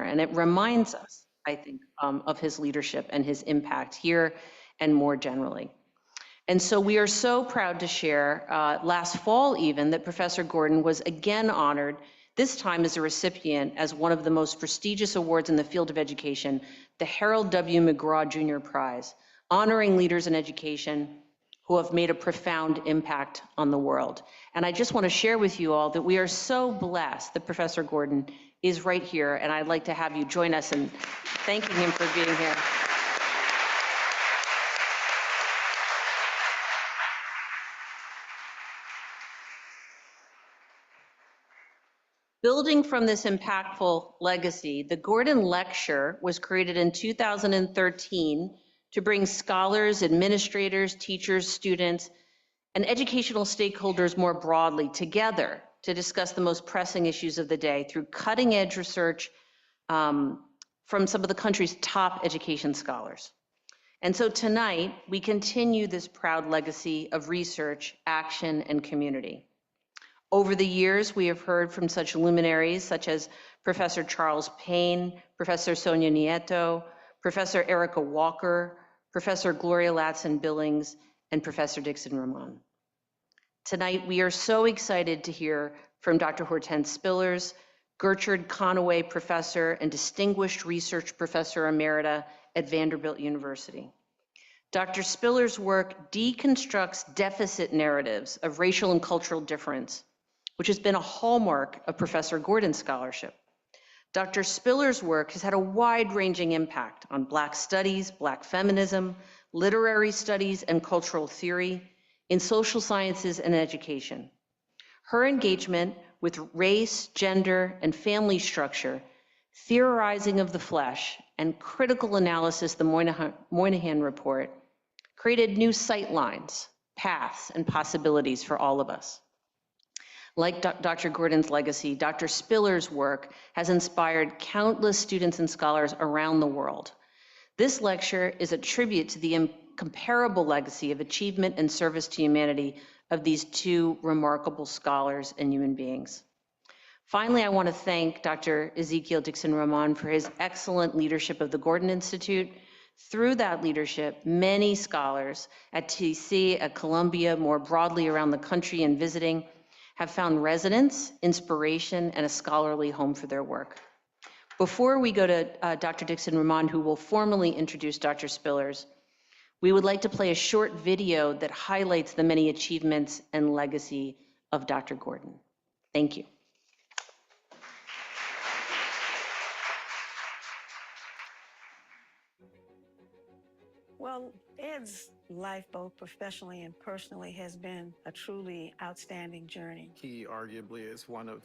And it reminds us, I think, of his leadership and his impact here and more generally. And so we are so proud to share, last fall even, that Professor Gordon was again honored, this time as a recipient as one of the most prestigious awards in the field of education, the Harold W. McGraw Jr. Prize, honoring leaders in education who have made a profound impact on the world. And I just want to share with you all that we are so blessed that Professor Gordon is right here, and I'd like to have you join us in thanking him for being here. Building from this impactful legacy, the Gordon Lecture was created in 2013 to bring scholars, administrators, teachers, students, and educational stakeholders more broadly together to discuss the most pressing issues of the day through cutting-edge research from some of the country's top education scholars. And so tonight, we continue this proud legacy of research, action, and community. Over the years, we have heard from such luminaries such as Professor Charles Payne, Professor Sonia Nieto, Professor Erica Walker, Professor Gloria Latson-Billings, and Professor Dixon Ramon. Tonight, we are so excited to hear from Dr. Hortense Spillers, Gertrude Conaway Professor and Distinguished Research Professor Emerita at Vanderbilt University. Dr. Spillers' work deconstructs deficit narratives of racial and cultural difference, which has been a hallmark of Professor Gordon's scholarship. Dr. Spillers' work has had a wide-ranging impact on Black studies, Black feminism, literary studies, and cultural theory in social sciences and education. Her engagement with race, gender, and family structure, theorizing of the flesh, and critical analysis, the Moynihan Report, created new sight lines, paths, and possibilities for all of us. Like Dr. Gordon's legacy, Dr. Spillers' work has inspired countless students and scholars around the world. This lecture is a tribute to the incomparable legacy of achievement and service to humanity of these two remarkable scholars and human beings. Finally, I want to thank Dr. Ezekiel Dixon Ramon for his excellent leadership of the Gordon Institute. Through that leadership, many scholars at TC, at Columbia, more broadly around the country and visiting, have found residence, inspiration, and a scholarly home for their work. Before we go to Dr. Dixon Ramon, who will formally introduce Dr. Spillers, we would like to play a short video that highlights the many achievements and legacy of Dr. Gordon. Thank you. Well, Ed's life, both professionally and personally, has been a truly outstanding journey. He arguably is one of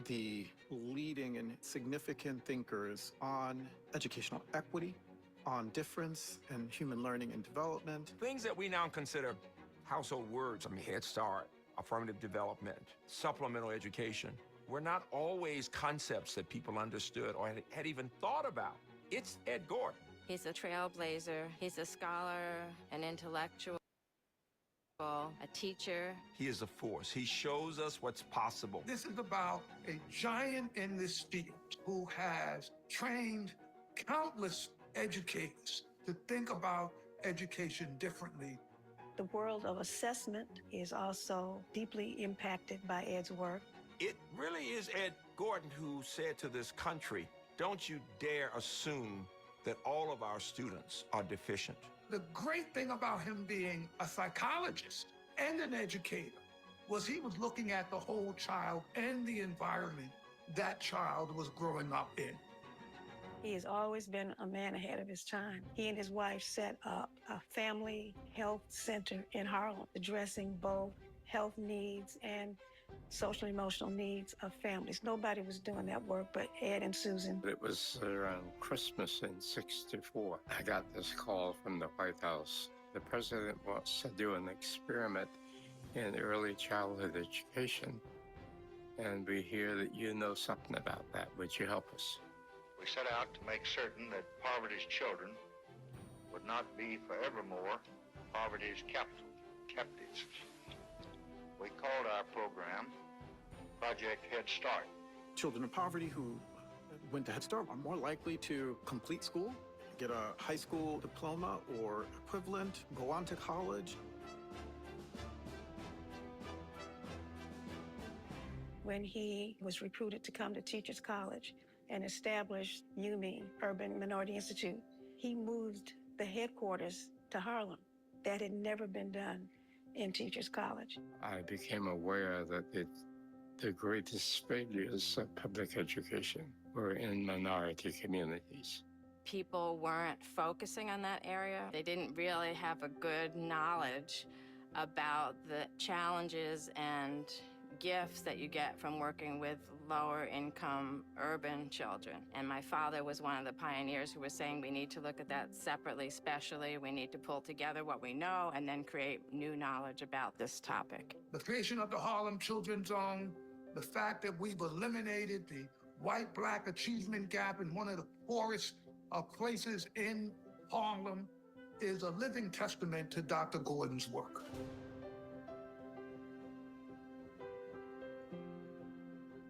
the leading and significant thinkers on educational equity, on difference in human learning and development. Things that we now consider household words, Head Start, affirmative development, supplemental education, were not always concepts that people understood or had even thought about. It's Ed Gordon. He's a trailblazer, he's a scholar, an intellectual, a teacher. He is a force. He shows us what's possible. This is about a giant in this field who has trained countless educators to think about education differently. The world of assessment is also deeply impacted by Ed's work. It really is Ed Gordon who said to this country, don't you dare assume that all of our students are deficient. The great thing about him being a psychologist and an educator was he was looking at the whole child and the environment that child was growing up in. He has always been a man ahead of his time. He and his wife set up a family health center in Harlem, addressing both health needs and social emotional needs of families. Nobody was doing that work but Ed and Susan. It was around Christmas in '64. I got this call from the White House. The president wants to do an experiment in early childhood education, and we hear that you know something about that. Would you help us? We set out to make certain that poverty's children would not be forevermore poverty's captives. We called our program Project Head Start. Children of poverty who went to Head Start are more likely to complete school, get a high school diploma or equivalent, go on to college. When he was recruited to come to Teachers College and establish UME, Urban Minority Institute, he moved the headquarters to Harlem. That had never been done in Teachers College. I became aware that the greatest failures of public education were in minority communities. People weren't focusing on that area. They didn't really have a good knowledge about the challenges and gifts that you get from working with lower income urban children. And my father was one of the pioneers who was saying we need to look at that separately, especially. We need to pull together what we know and then create new knowledge about this topic. The creation of the Harlem Children's Zone, the fact that we've eliminated the white-black achievement gap in one of the poorest places in Harlem is a living testament to Dr. Gordon's work.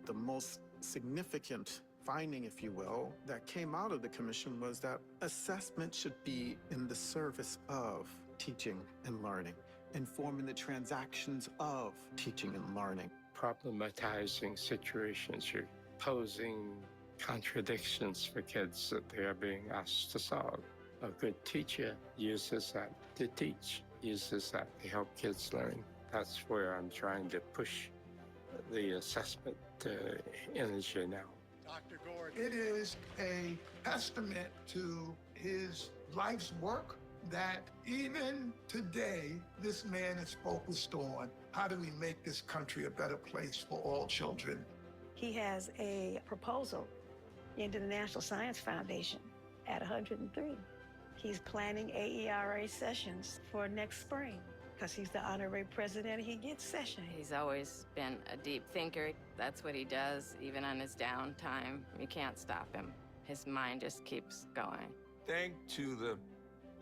The most significant finding, if you will, that came out of the commission was that assessment should be in the service of teaching and learning, informing the transactions of teaching and learning. Problematizing situations, you're posing contradictions for kids that they are being asked to solve. A good teacher uses that to teach, uses that to help kids learn. That's where I'm trying to push the assessment energy now. Dr. Gordon. It is a testament to his life's work that even today, this man is focused on how do we make this country a better place for all children. He has a proposal into the National Science Foundation at 103. He's planning AERA sessions for next spring. Because he's the honorary president, he gets session. He's always been a deep thinker. That's what he does, even on his downtime. You can't stop him. His mind just keeps going. Thanks to the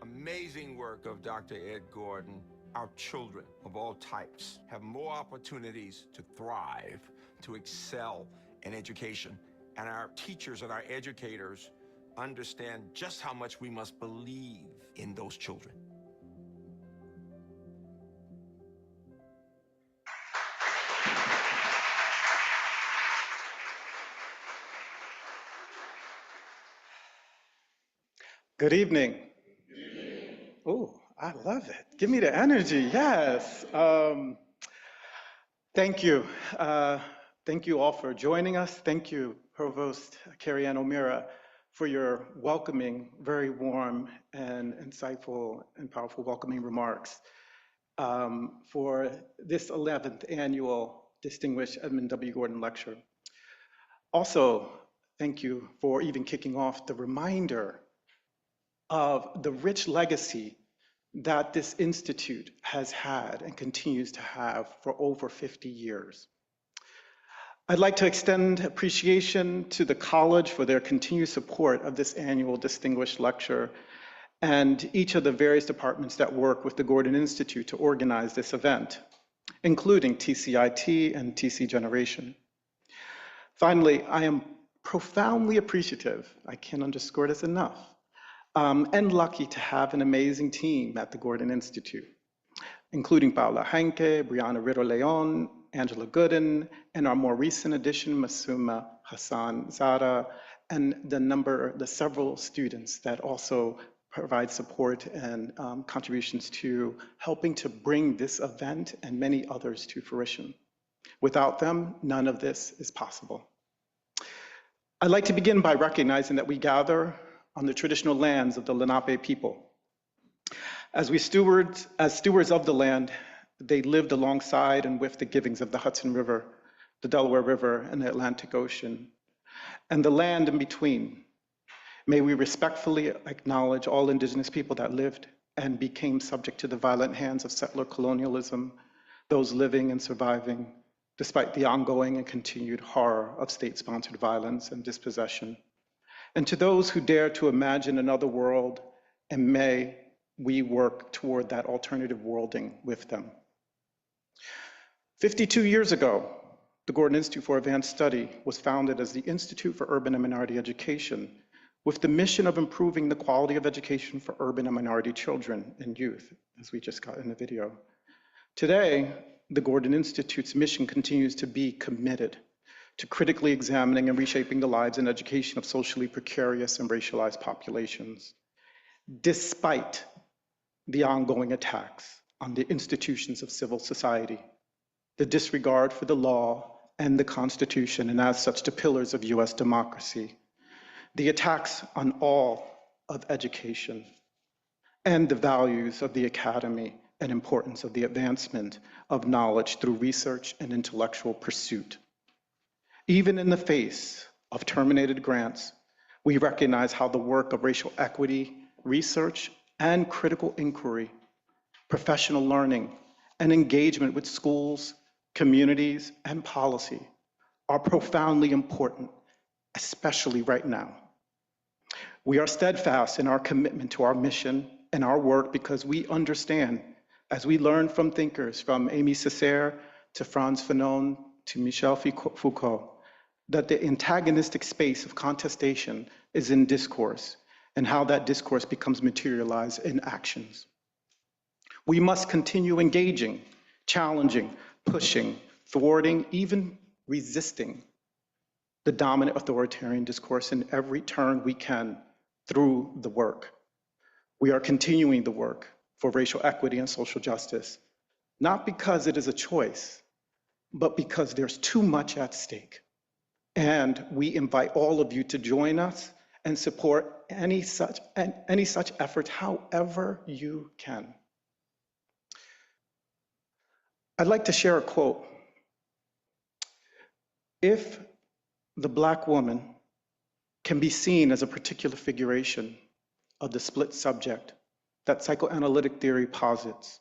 amazing work of Dr. Ed Gordon, our children of all types have more opportunities to thrive, to excel in education. And our teachers and our educators understand just how much we must believe in those children. Good evening. Oh, I love it. Give me the energy. Yes. Thank you. Thank you all for joining us. Thank you, Provost Carrie Ann O'Meara, for your welcoming, very warm and insightful and powerful welcoming remarks for this 11th annual Distinguished Edmund W. Gordon Lecture. Also, thank you for even kicking off the reminder of the rich legacy that this institute has had and continues to have for over 50 years. I'd like to extend appreciation to the college for their continued support of this annual Distinguished Lecture and each of the various departments that work with the Gordon Institute to organize this event, including TCIT and TC Generation. Finally, I am profoundly appreciative, I can't underscore this enough, and lucky to have an amazing team at the Gordon Institute, including Paula Henke, Brianna Ritter-Leon, Angela Gooden, and our more recent addition, Masuma Hassan Zara, and the several students that also provide support and contributions to helping to bring this event and many others to fruition. Without them, none of this is possible. I'd like to begin by recognizing that we gather on the traditional lands of the Lenape people. As stewards of the land, they lived alongside and with the givings of the Hudson River, the Delaware River, and the Atlantic Ocean, and the land in between. May we respectfully acknowledge all indigenous people that lived and became subject to the violent hands of settler colonialism, those living and surviving, despite the ongoing and continued horror of state-sponsored violence and dispossession. And to those who dare to imagine another world, and may we work toward that alternative worlding with them. 52 years ago, The Gordon Institute for Advanced Study was founded as the Institute for Urban and Minority Education with the mission of improving the quality of education for urban and minority children and youth, as we just got in the video. Today, the Gordon Institute's mission continues to be committed to critically examining and reshaping the lives and education of socially precarious and racialized populations, despite the ongoing attacks on the institutions of civil society, the disregard for the law and the Constitution, and as such, the pillars of US democracy, the attacks on all of education, and the values of the academy and importance of the advancement of knowledge through research and intellectual pursuit. Even in the face of terminated grants, we recognize how the work of racial equity, research, and critical inquiry, professional learning, and engagement with schools, communities, and policy are profoundly important, especially right now. We are steadfast in our commitment to our mission and our work because we understand, as we learn from thinkers from Aimé Césaire to Frantz Fanon to Michel Foucault, that the antagonistic space of contestation is in discourse and how that discourse becomes materialized in actions. We must continue engaging, challenging, pushing, thwarting, even resisting the dominant authoritarian discourse in every turn we can through the work. We are continuing the work for racial equity and social justice, not because it is a choice, but because there's too much at stake. And we invite all of you to join us and support any such effort however you can. I'd like to share a quote. If the Black woman can be seen as a particular figuration of the split subject that psychoanalytic theory posits,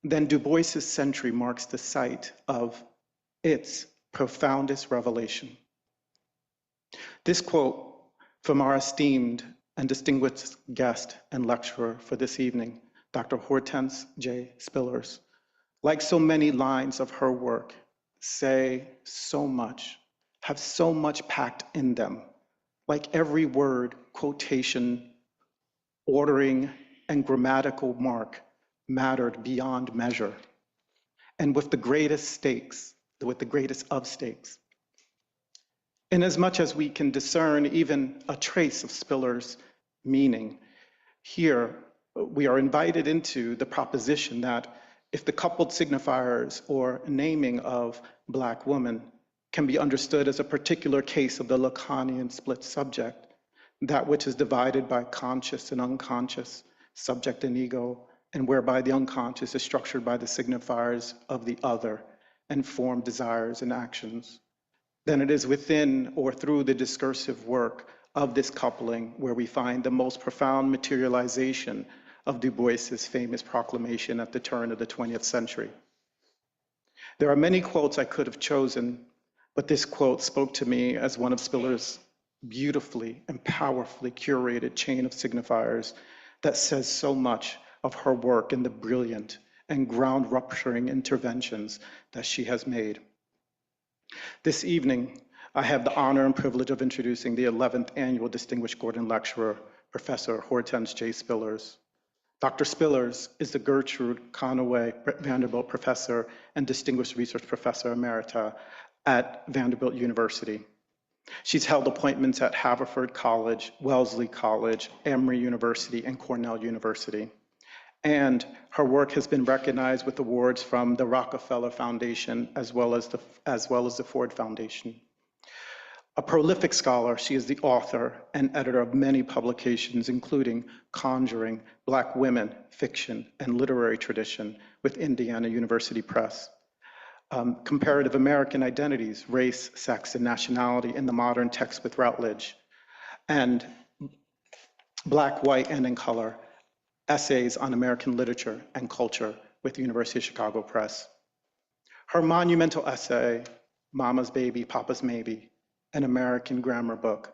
then Du Bois's century marks the site of its profoundest revelation. This quote from our esteemed and distinguished guest and lecturer for this evening, Dr. Hortense J. Spillers, like so many lines of her work, say so much, have so much packed in them. Like every word, quotation, ordering, and grammatical mark mattered beyond measure. And with the greatest stakes, with the greatest of stakes. Inasmuch as we can discern even a trace of Spiller's meaning, here we are invited into the proposition that if the coupled signifiers or naming of Black woman can be understood as a particular case of the Lacanian split subject, that which is divided by conscious and unconscious, subject and ego, and whereby the unconscious is structured by the signifiers of the other and form desires and actions, then it is within or through the discursive work of this coupling where we find the most profound materialization of Du Bois's famous proclamation at the turn of the 20th century. There are many quotes I could have chosen, but this quote spoke to me as one of Spiller's beautifully and powerfully curated chain of signifiers that says so much of her work and the brilliant and ground-rupturing interventions that she has made. This evening, I have the honor and privilege of introducing the 11th Annual Distinguished Gordon Lecturer, Professor Hortense J. Spillers. Dr. Spillers is the Gertrude Conaway Vanderbilt Professor and Distinguished Research Professor Emerita at Vanderbilt University. She's held appointments at Haverford College, Wellesley College, Emory University, and Cornell University. And her work has been recognized with awards from the Rockefeller Foundation as well as the Ford Foundation. A prolific scholar, she is the author and editor of many publications, including Conjuring, Black Women, Fiction, and Literary Tradition with Indiana University Press. Comparative American Identities, Race, Sex, and Nationality in the Modern Text with Routledge, and Black, White, and in Color, Essays on American Literature and Culture with the University of Chicago Press. Her monumental essay, Mama's Baby, Papa's Maybe, an American Grammar Book.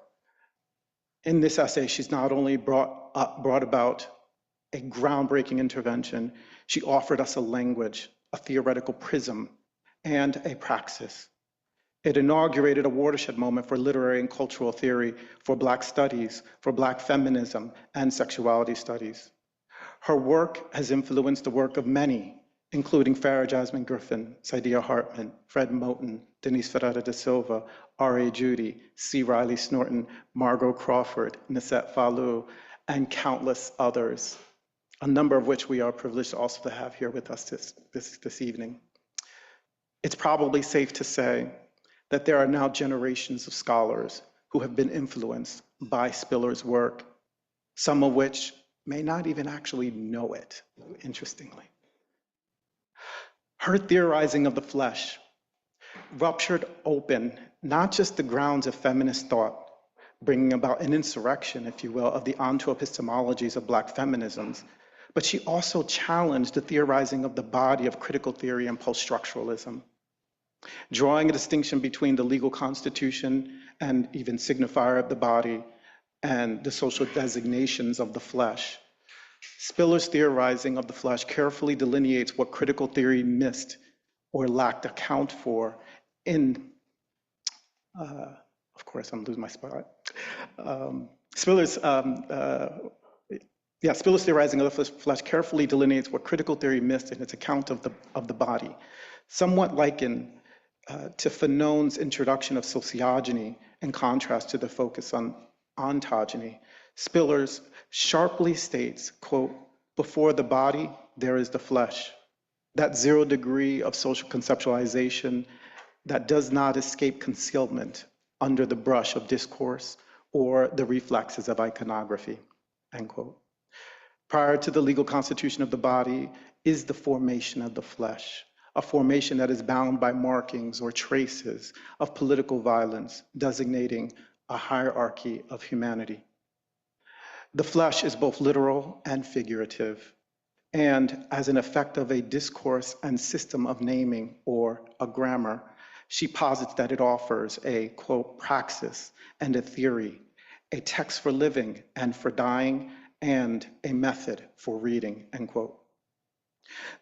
In this essay, she's not only brought about a groundbreaking intervention, she offered us a language, a theoretical prism, and a praxis. It inaugurated a watershed moment for literary and cultural theory, for Black studies, for Black feminism, and sexuality studies. Her work has influenced the work of many, including Farah Jasmine Griffin, Saidiya Hartman, Fred Moten, Denise Ferreira da Silva, R.A. Judy, C. Riley Snorton, Margot Crawford, Nisette Falou, and countless others, a number of which we are privileged also to have here with us this evening. It's probably safe to say that there are now generations of scholars who have been influenced by Spiller's work, some of which may not even actually know it, interestingly. Her theorizing of the flesh ruptured open not just the grounds of feminist thought, bringing about an insurrection, if you will, of the onto-epistemologies of Black feminisms, but she also challenged the theorizing of the body of critical theory and post-structuralism, drawing a distinction between the legal constitution and even signifier of the body and the social designations of the flesh. Spiller's theorizing of the flesh carefully delineates what critical theory missed or lacked account for in, of course, I'm losing my spot. Spiller's theorizing of the flesh carefully delineates what critical theory missed in its account of the body, somewhat likened to Fanon's introduction of sociogeny in contrast to the focus on ontogeny. Spiller's sharply states, quote, "Before the body, there is the flesh." That 0 degree of social conceptualization that does not escape concealment under the brush of discourse or the reflexes of iconography, end quote. Prior to the legal constitution of the body is the formation of the flesh, a formation that is bound by markings or traces of political violence, designating a hierarchy of humanity. The flesh is both literal and figurative, and as an effect of a discourse and system of naming or a grammar, she posits that it offers a, quote, praxis and a theory, a text for living and for dying, and a method for reading, end quote.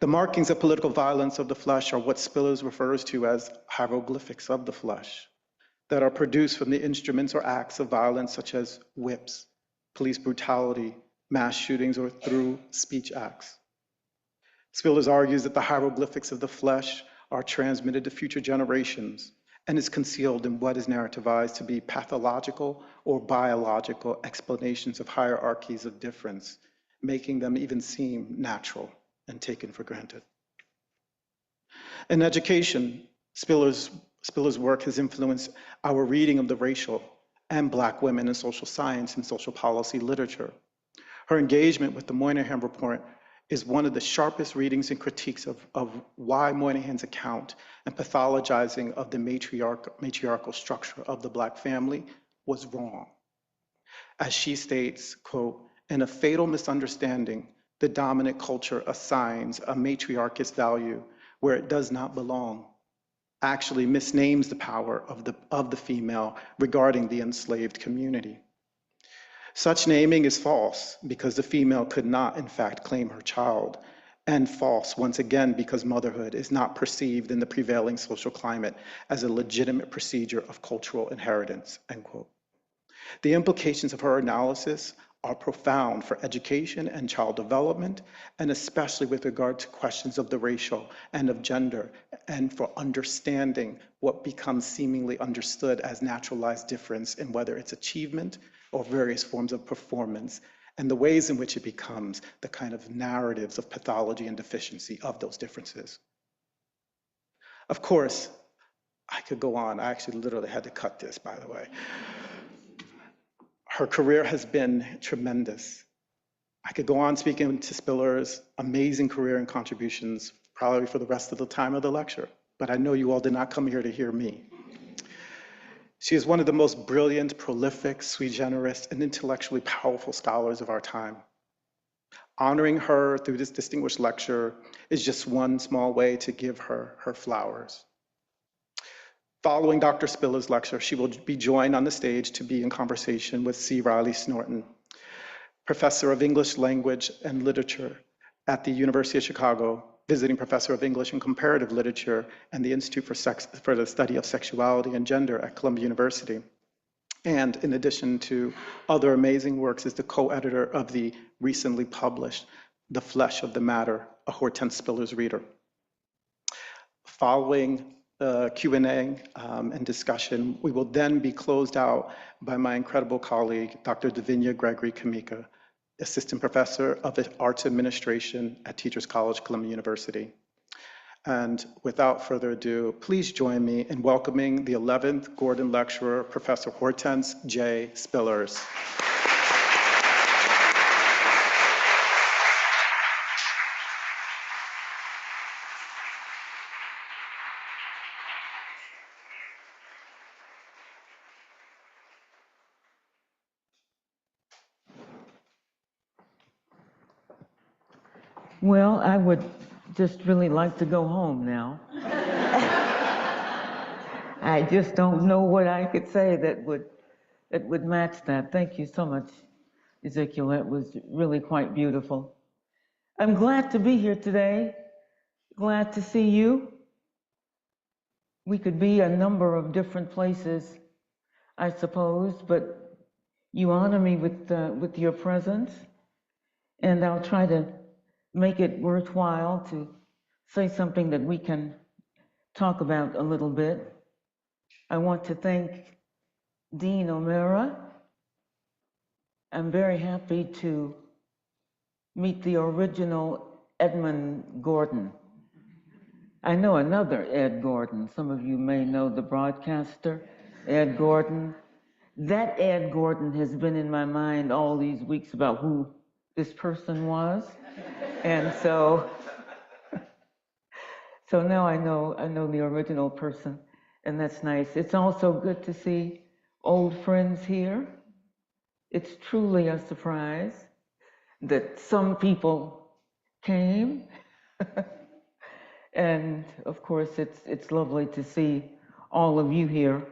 The markings of political violence of the flesh are what Spillers refers to as hieroglyphics of the flesh that are produced from the instruments or acts of violence such as whips, police brutality, mass shootings, or through speech acts. Spillers argues that the hieroglyphics of the flesh are transmitted to future generations and is concealed in what is narrativized to be pathological or biological explanations of hierarchies of difference, making them even seem natural and taken for granted. In education, Spiller's work has influenced our reading of the racial and Black women in social science and social policy literature. Her engagement with the Moynihan Report is one of the sharpest readings and critiques of why Moynihan's account and pathologizing of the matriarchal structure of the Black family was wrong. As she states, quote, "In a fatal misunderstanding, the dominant culture assigns a matriarchist value where it does not belong, actually misnames the power of the female regarding the enslaved community. Such naming is false because the female could not, in fact, claim her child, and false, once again, because motherhood is not perceived in the prevailing social climate as a legitimate procedure of cultural inheritance," end quote. The implications of her analysis are profound for education and child development, and especially with regard to questions of the racial and of gender, and for understanding what becomes seemingly understood as naturalized difference in whether it's achievement or various forms of performance, and the ways in which it becomes the kind of narratives of pathology and deficiency of those differences. Of course, I could go on. I actually literally had to cut this, by the way. Her career has been tremendous. I could go on speaking to Spiller's amazing career and contributions probably for the rest of the time of the lecture, but I know you all did not come here to hear me. She is one of the most brilliant, prolific, sui generis, and intellectually powerful scholars of our time. Honoring her through this distinguished lecture is just one small way to give her her flowers. Following Dr. Spiller's lecture, she will be joined on the stage to be in conversation with C. Riley Snorton, professor of English language and literature at the University of Chicago, visiting professor of English and Comparative Literature and the Institute for the Study of Sexuality and Gender at Columbia University. And in addition to other amazing works, is the co-editor of the recently published The Flesh of the Matter, a Hortense Spiller's Reader. Following Q&A and discussion, we will then be closed out by my incredible colleague, Dr. Davinia Gregory Kamika, Assistant Professor of Arts Administration at Teachers College, Columbia University. And without further ado, please join me in welcoming the 11th Gordon Lecturer, Professor Hortense J. Spillers. Well, I would just really like to go home now. I just don't know what I could say that would match that. Thank you so much, Ezekiel. That was really quite beautiful. I'm glad to be here today. Glad to see you. We could be a number of different places, I suppose, but you honor me with your presence, and I'll try to make it worthwhile to say something that we can talk about a little bit. I want to thank Dean O'Meara. I'm very happy to meet the original Edmund Gordon. I know another Ed Gordon. Some of you may know the broadcaster, Ed Gordon. That Ed Gordon has been in my mind all these weeks about who this person was. And so now I know the original person, and that's nice. It's also good to see old friends here. It's truly a surprise that some people came. And of course, it's lovely to see all of you here.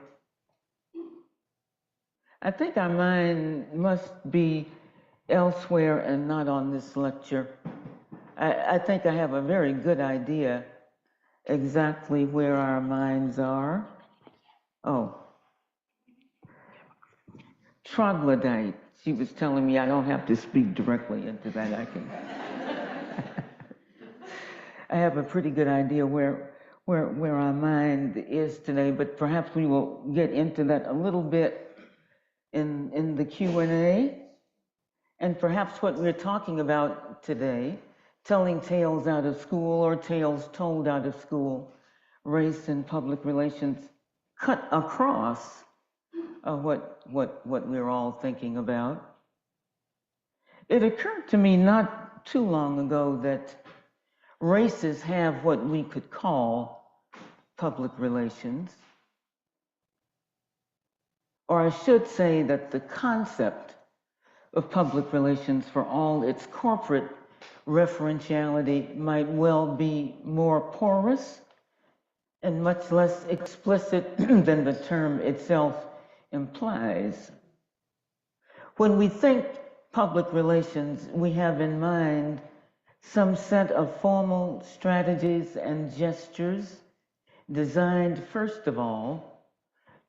I think our mind must be elsewhere and not on this lecture. I think I have a very good idea exactly where our minds are. Oh, troglodyte. She was telling me I don't have to speak directly into that. I have a pretty good idea where our mind is today, but perhaps we will get into that a little bit in the Q&A. And perhaps what we're talking about today, telling tales out of school or tales told out of school, race and public relations, cut across what we're all thinking about. It occurred to me not too long ago that races have what we could call public relations. Or I should say that the concept of public relations, for all its corporate referentiality, might well be more porous and much less explicit than the term itself implies. When we think public relations, we have in mind some set of formal strategies and gestures designed, first of all,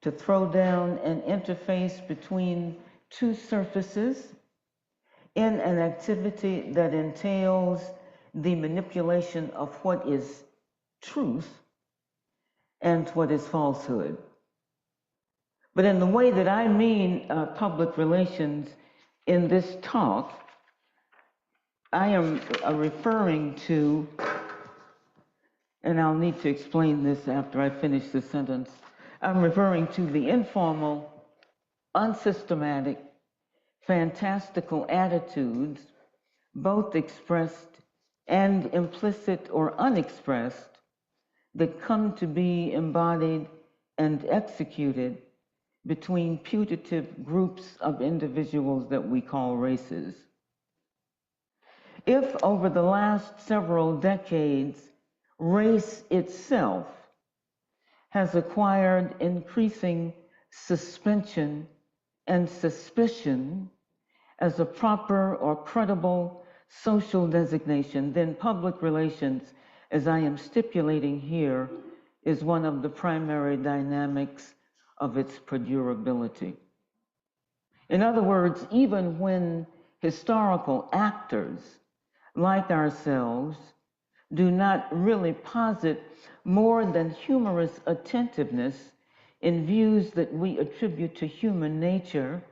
to throw down an interface between two surfaces in an activity that entails the manipulation of what is truth and what is falsehood. But in the way that I mean public relations in this talk, I am referring to, and I'll need to explain this after I finish the sentence, I'm referring to the informal, unsystematic, fantastical attitudes, both expressed and implicit or unexpressed, that come to be embodied and executed between putative groups of individuals that we call races. If over the last several decades, race itself has acquired increasing suspension and suspicion as a proper or credible social designation, then public relations as I am stipulating here, is one of the primary dynamics of its perdurability. In other words, even when historical actors, like ourselves, do not really posit more than humorous attentiveness in views that we attribute to human nature,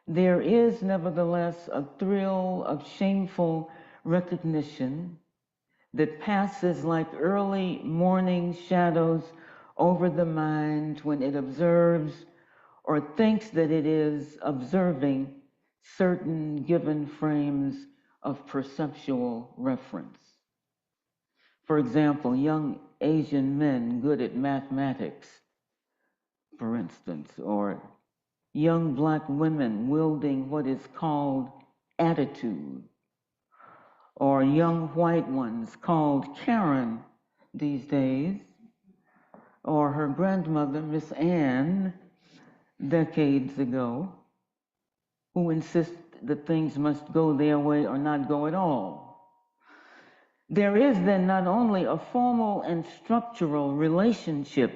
there is nevertheless a thrill of shameful recognition that passes like early morning shadows over the mind when it observes or thinks that it is observing certain given frames of perceptual reference. For example, young Asian men good at mathematics, for instance, or young black women wielding what is called attitude, or young white ones called Karen these days, or her grandmother, Miss Anne, decades ago, who insist that things must go their way or not go at all. There is then not only a formal and structural relationship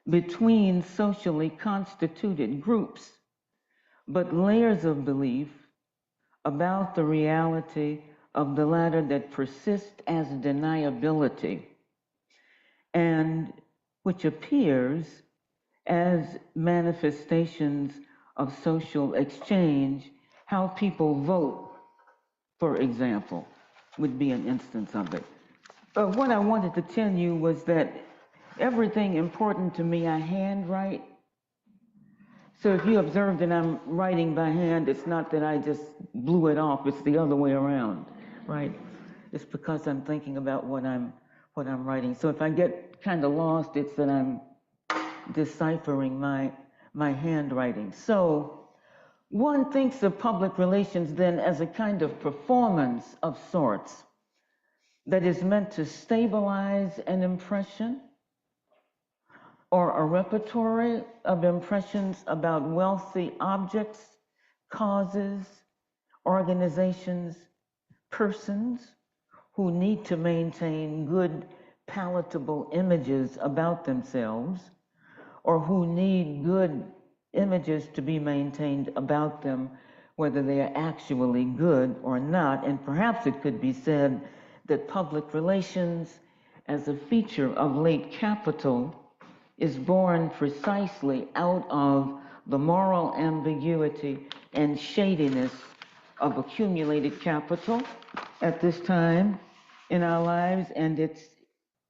between socially constituted groups, but layers of belief about the reality of the latter that persist as deniability, and which appears as manifestations of social exchange. How people vote, for example, would be an instance of it. But what I wanted to tell you was that everything important to me, I handwrite. So if you observe that I'm writing by hand, it's not that I just blew it off, it's the other way around, right? It's because I'm thinking about what I'm writing. So if I get kind of lost, it's that I'm deciphering my handwriting. So one thinks of public relations then as a kind of performance of sorts that is meant to stabilize an impression or a repertory of impressions about wealthy objects, causes, organizations, persons who need to maintain good, palatable images about themselves, or who need good images to be maintained about them, whether they are actually good or not. And perhaps it could be said that public relations as a feature of late capital is born precisely out of the moral ambiguity and shadiness of accumulated capital at this time in our lives and its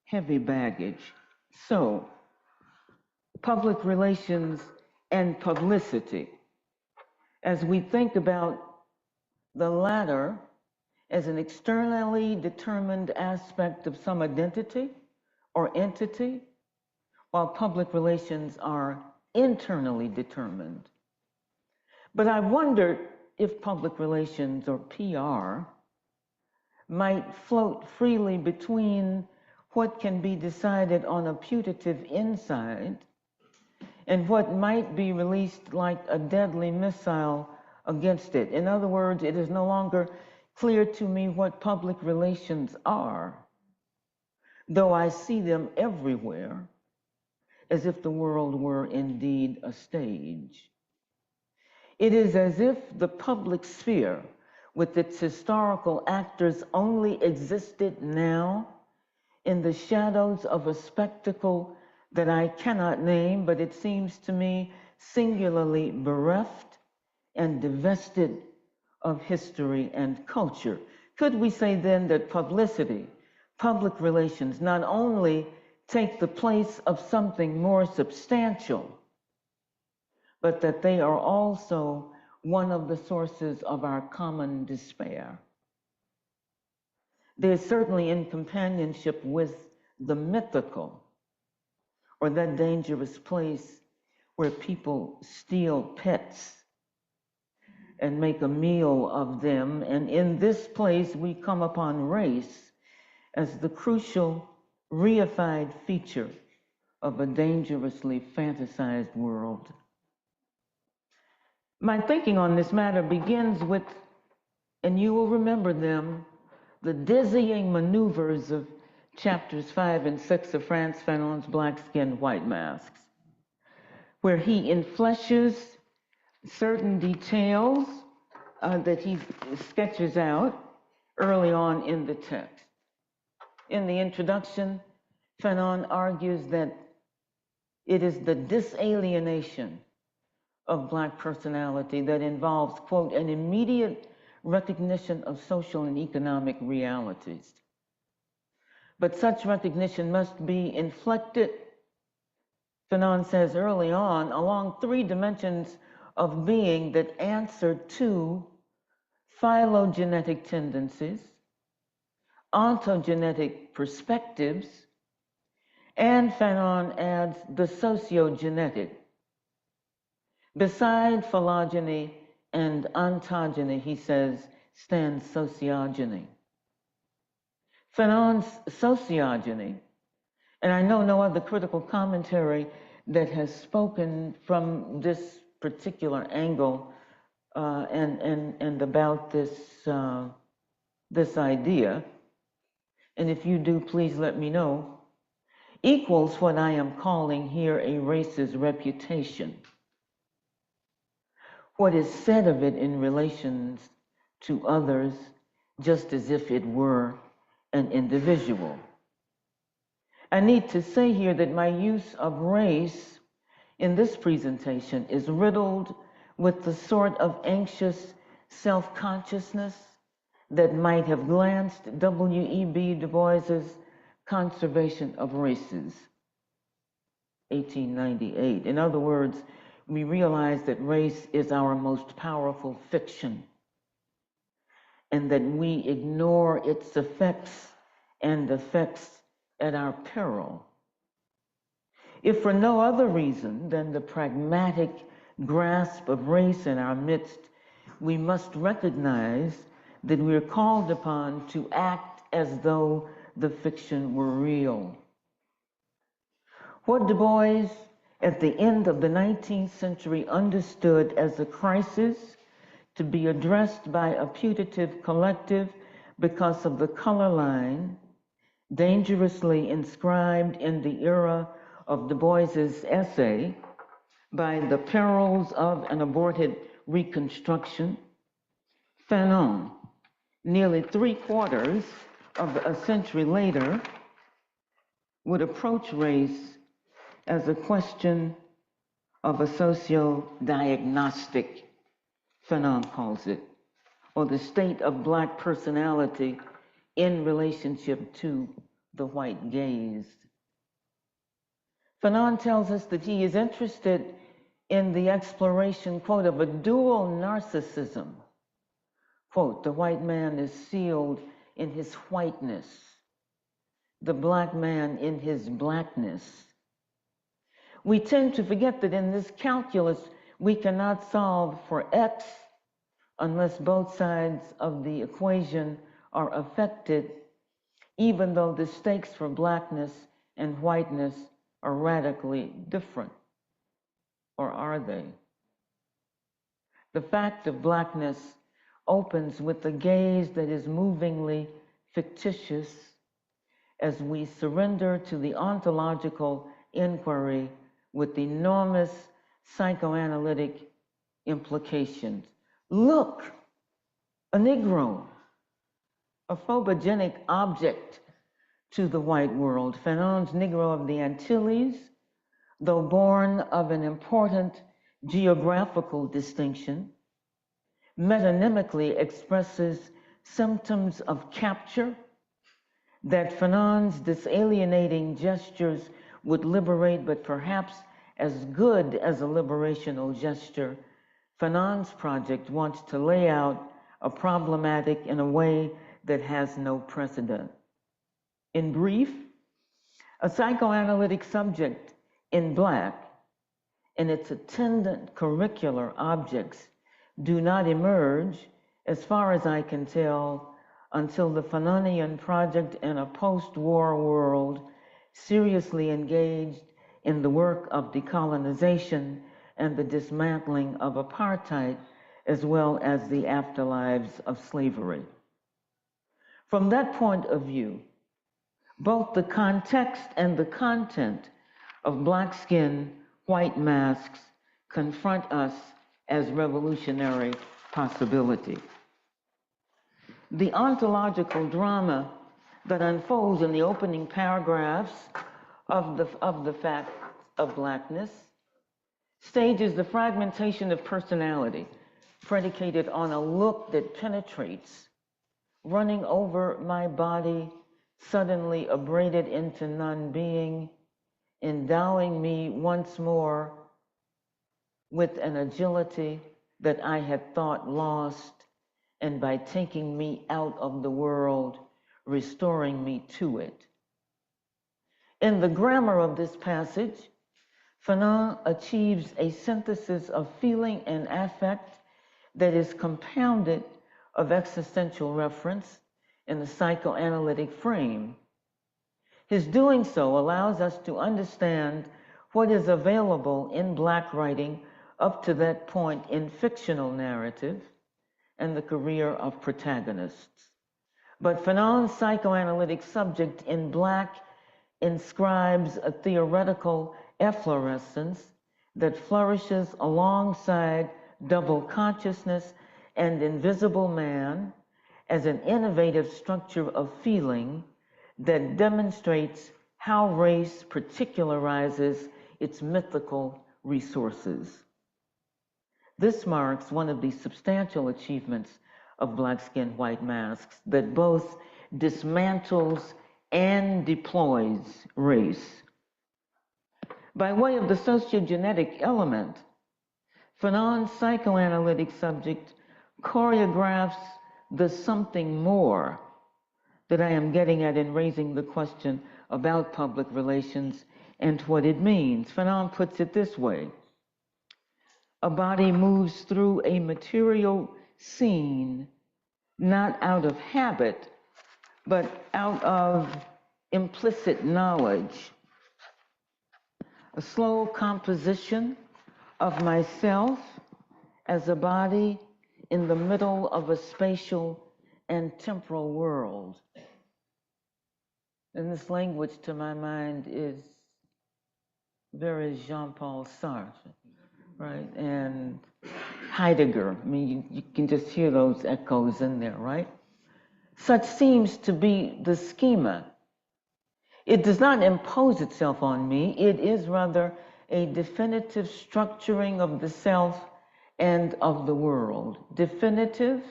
heavy baggage. So, public relations and publicity, as we think about the latter as an externally determined aspect of some identity or entity, while public relations are internally determined. But I wonder if public relations, or PR, might float freely between what can be decided on a putative inside and what might be released like a deadly missile against it. In other words, it is no longer clear to me what public relations are, though I see them everywhere, as if the world were indeed a stage. It is as if the public sphere, with its historical actors, only existed now in the shadows of a spectacle that I cannot name, but it seems to me singularly bereft and divested of history and culture. Could we say then that publicity, public relations, not only take the place of something more substantial, but that they are also one of the sources of our common despair? They're certainly in companionship with the mythical, or that dangerous place where people steal pets and make a meal of them. And in this place, we come upon race as the crucial reified feature of a dangerously fantasized world. My thinking on this matter begins with, and you will remember them, the dizzying maneuvers of chapters 5 and 6 of Frantz Fanon's Black Skin, White Masks, where he infleshes certain details that he sketches out early on in the text. In the introduction, Fanon argues that it is the disalienation of Black personality that involves, quote, an immediate recognition of social and economic realities. But such recognition must be inflected, Fanon says early on, along 3 dimensions of being that answer to phylogenetic tendencies, ontogenetic perspectives, and Fanon adds the sociogenetic. Beside phylogeny and ontogeny, he says, stands sociogeny. Fanon's sociogeny, and I know no other critical commentary that has spoken from this particular angle and about this idea, and if you do, please let me know, equals what I am calling here a race's reputation. What is said of it in relations to others, just as if it were an individual. I need to say here that my use of race in this presentation is riddled with the sort of anxious self-consciousness that might have glanced W.E.B. Du Bois's Conservation of Races, 1898. In other words, we realize that race is our most powerful fiction and that we ignore its effects and effects at our peril. If for no other reason than the pragmatic grasp of race in our midst, we must recognize that we are called upon to act as though the fiction were real. What Du Bois at the end of the 19th century understood as a crisis to be addressed by a putative collective because of the color line dangerously inscribed in the era of Du Bois's essay by the perils of an aborted Reconstruction, Fanon, nearly 3/4 of a century later, would approach race as a question of a socio-diagnostic, Fanon calls it, or the state of Black personality in relationship to the white gaze. Fanon tells us that he is interested in the exploration, quote, of a dual narcissism. Quote, the white man is sealed in his whiteness, the Black man in his blackness. We tend to forget that in this calculus, we cannot solve for X unless both sides of the equation are affected, even though the stakes for Blackness and whiteness are radically different. Or are they? The fact of Blackness opens with a gaze that is movingly fictitious as we surrender to the ontological inquiry with enormous psychoanalytic implications. Look, a Negro, a phobogenic object to the white world. Fanon's Negro of the Antilles, though born of an important geographical distinction, metonymically expresses symptoms of capture that Fanon's disalienating gestures would liberate, but perhaps as good as a liberational gesture, Fanon's project wants to lay out a problematic in a way that has no precedent. In brief, a psychoanalytic subject in Black and its attendant curricular objects do not emerge, as far as I can tell, until the Fanonian project in a post-war world seriously engaged in the work of decolonization and the dismantling of apartheid, as well as the afterlives of slavery. From that point of view, Both the context and the content of black skin, white masks confront us as revolutionary possibility. The ontological drama that unfolds in the opening paragraphs of the fact of blackness stages the fragmentation of personality predicated on a look that penetrates, running over my body, suddenly abraded into non-being, endowing me once more with an agility that I had thought lost, and by taking me out of the world, restoring me to it. In the grammar of this passage, Fanon achieves a synthesis of feeling and affect that is compounded of existential reference in the psychoanalytic frame. His doing so allows us to understand what is available in Black writing up to that point in fictional narrative and the career of protagonists. But Fanon's psychoanalytic subject in Black inscribes a theoretical efflorescence that flourishes alongside double consciousness and invisible man as an innovative structure of feeling that demonstrates how race particularizes its mythical resources. This marks one of the substantial achievements of Black Skin, White Masks that both dismantles and deploys race. By way of the sociogenetic element, Fanon's psychoanalytic subject choreographs the something more that I am getting at in raising the question about public relations and what it means. Fanon puts it this way: a body moves through a material scene not out of habit, but out of implicit knowledge. A slow composition of myself as a body in the middle of a spatial and temporal world. And this language, to my mind, is very Jean-Paul Sartre, right? And Heidegger. I mean, you can just hear those echoes in there, right? Such seems to be the schema. It does not impose itself on me. It is rather a definitive structuring of the self and of the world. Definitive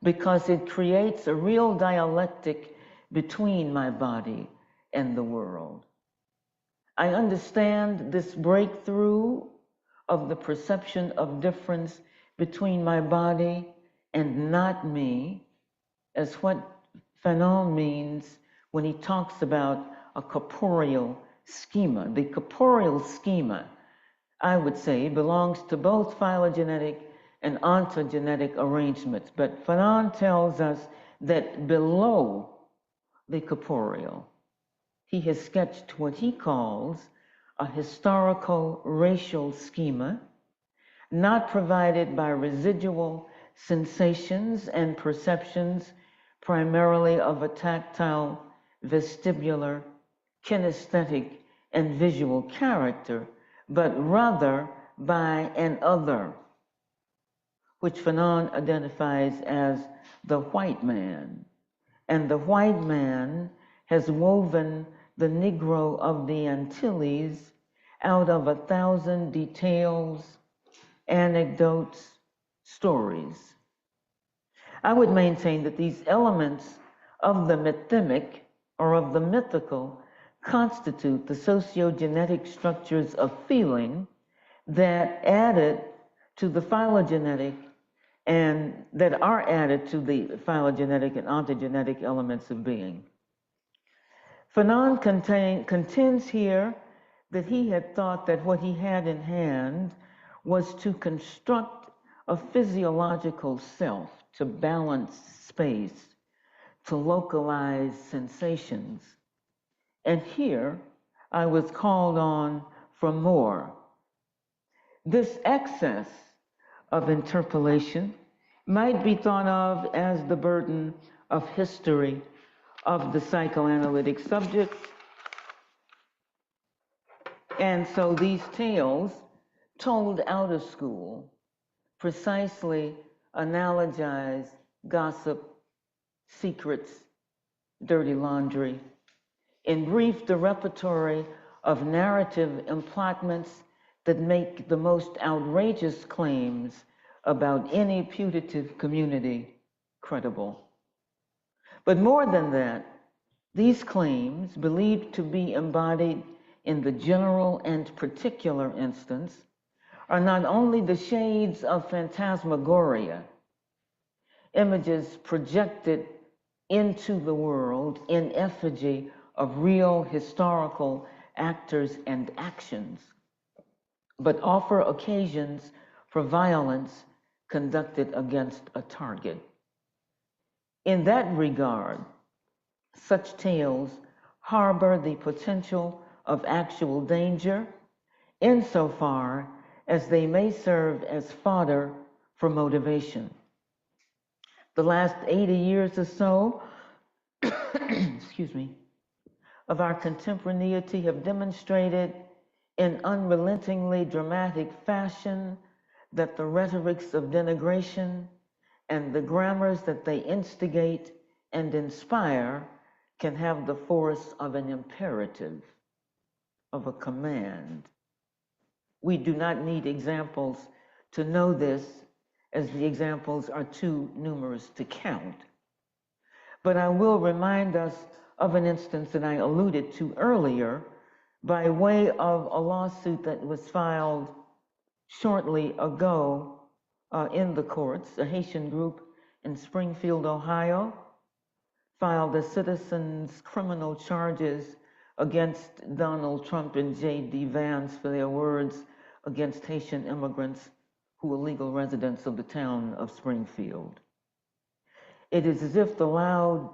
because it creates a real dialectic between my body and the world. I understand this breakthrough of the perception of difference between my body and not me as what Fanon means when he talks about a corporeal schema. The corporeal schema, I would say, belongs to both phylogenetic and ontogenetic arrangements. But Fanon tells us that below the corporeal, he has sketched what he calls a historical racial schema, not provided by residual sensations and perceptions, primarily of a tactile, vestibular, kinesthetic, and visual character, but rather by an other, which Fanon identifies as the white man. And the white man has woven the Negro of the Antilles out of 1,000 details, anecdotes, stories. I would maintain that these elements of the mythic or of the mythical constitute the sociogenetic structures of feeling that added to the phylogenetic and that are added to the phylogenetic and ontogenetic elements of being. Fanon contends here that he had thought that what he had in hand was to construct a physiological self, to balance space, to localize sensations. And here I was called on for more. This excess of interpolation might be thought of as the burden of history of the psychoanalytic subject. And so these tales, told out of school, precisely analogize gossip, secrets, dirty laundry. In brief, the repertory of narrative emplotments that make the most outrageous claims about any putative community credible. But more than that, these claims, believed to be embodied in the general and particular instance, are not only the shades of phantasmagoria, images projected into the world in effigy of real historical actors and actions, but offer occasions for violence conducted against a target. In that regard, such tales harbor the potential of actual danger insofar as they may serve as fodder for motivation. The last 80 years or so, excuse me, of our contemporaneity have demonstrated in unrelentingly dramatic fashion that the rhetorics of denigration and the grammars that they instigate and inspire can have the force of an imperative, of a command. We do not need examples to know this, as the examples are too numerous to count. But I will remind us of an instance that I alluded to earlier by way of a lawsuit that was filed shortly ago in the courts. A Haitian group in Springfield, Ohio, filed a citizen's criminal charges against Donald Trump and J.D. Vance for their words against Haitian immigrants who were legal residents of the town of Springfield. It is as if the loud,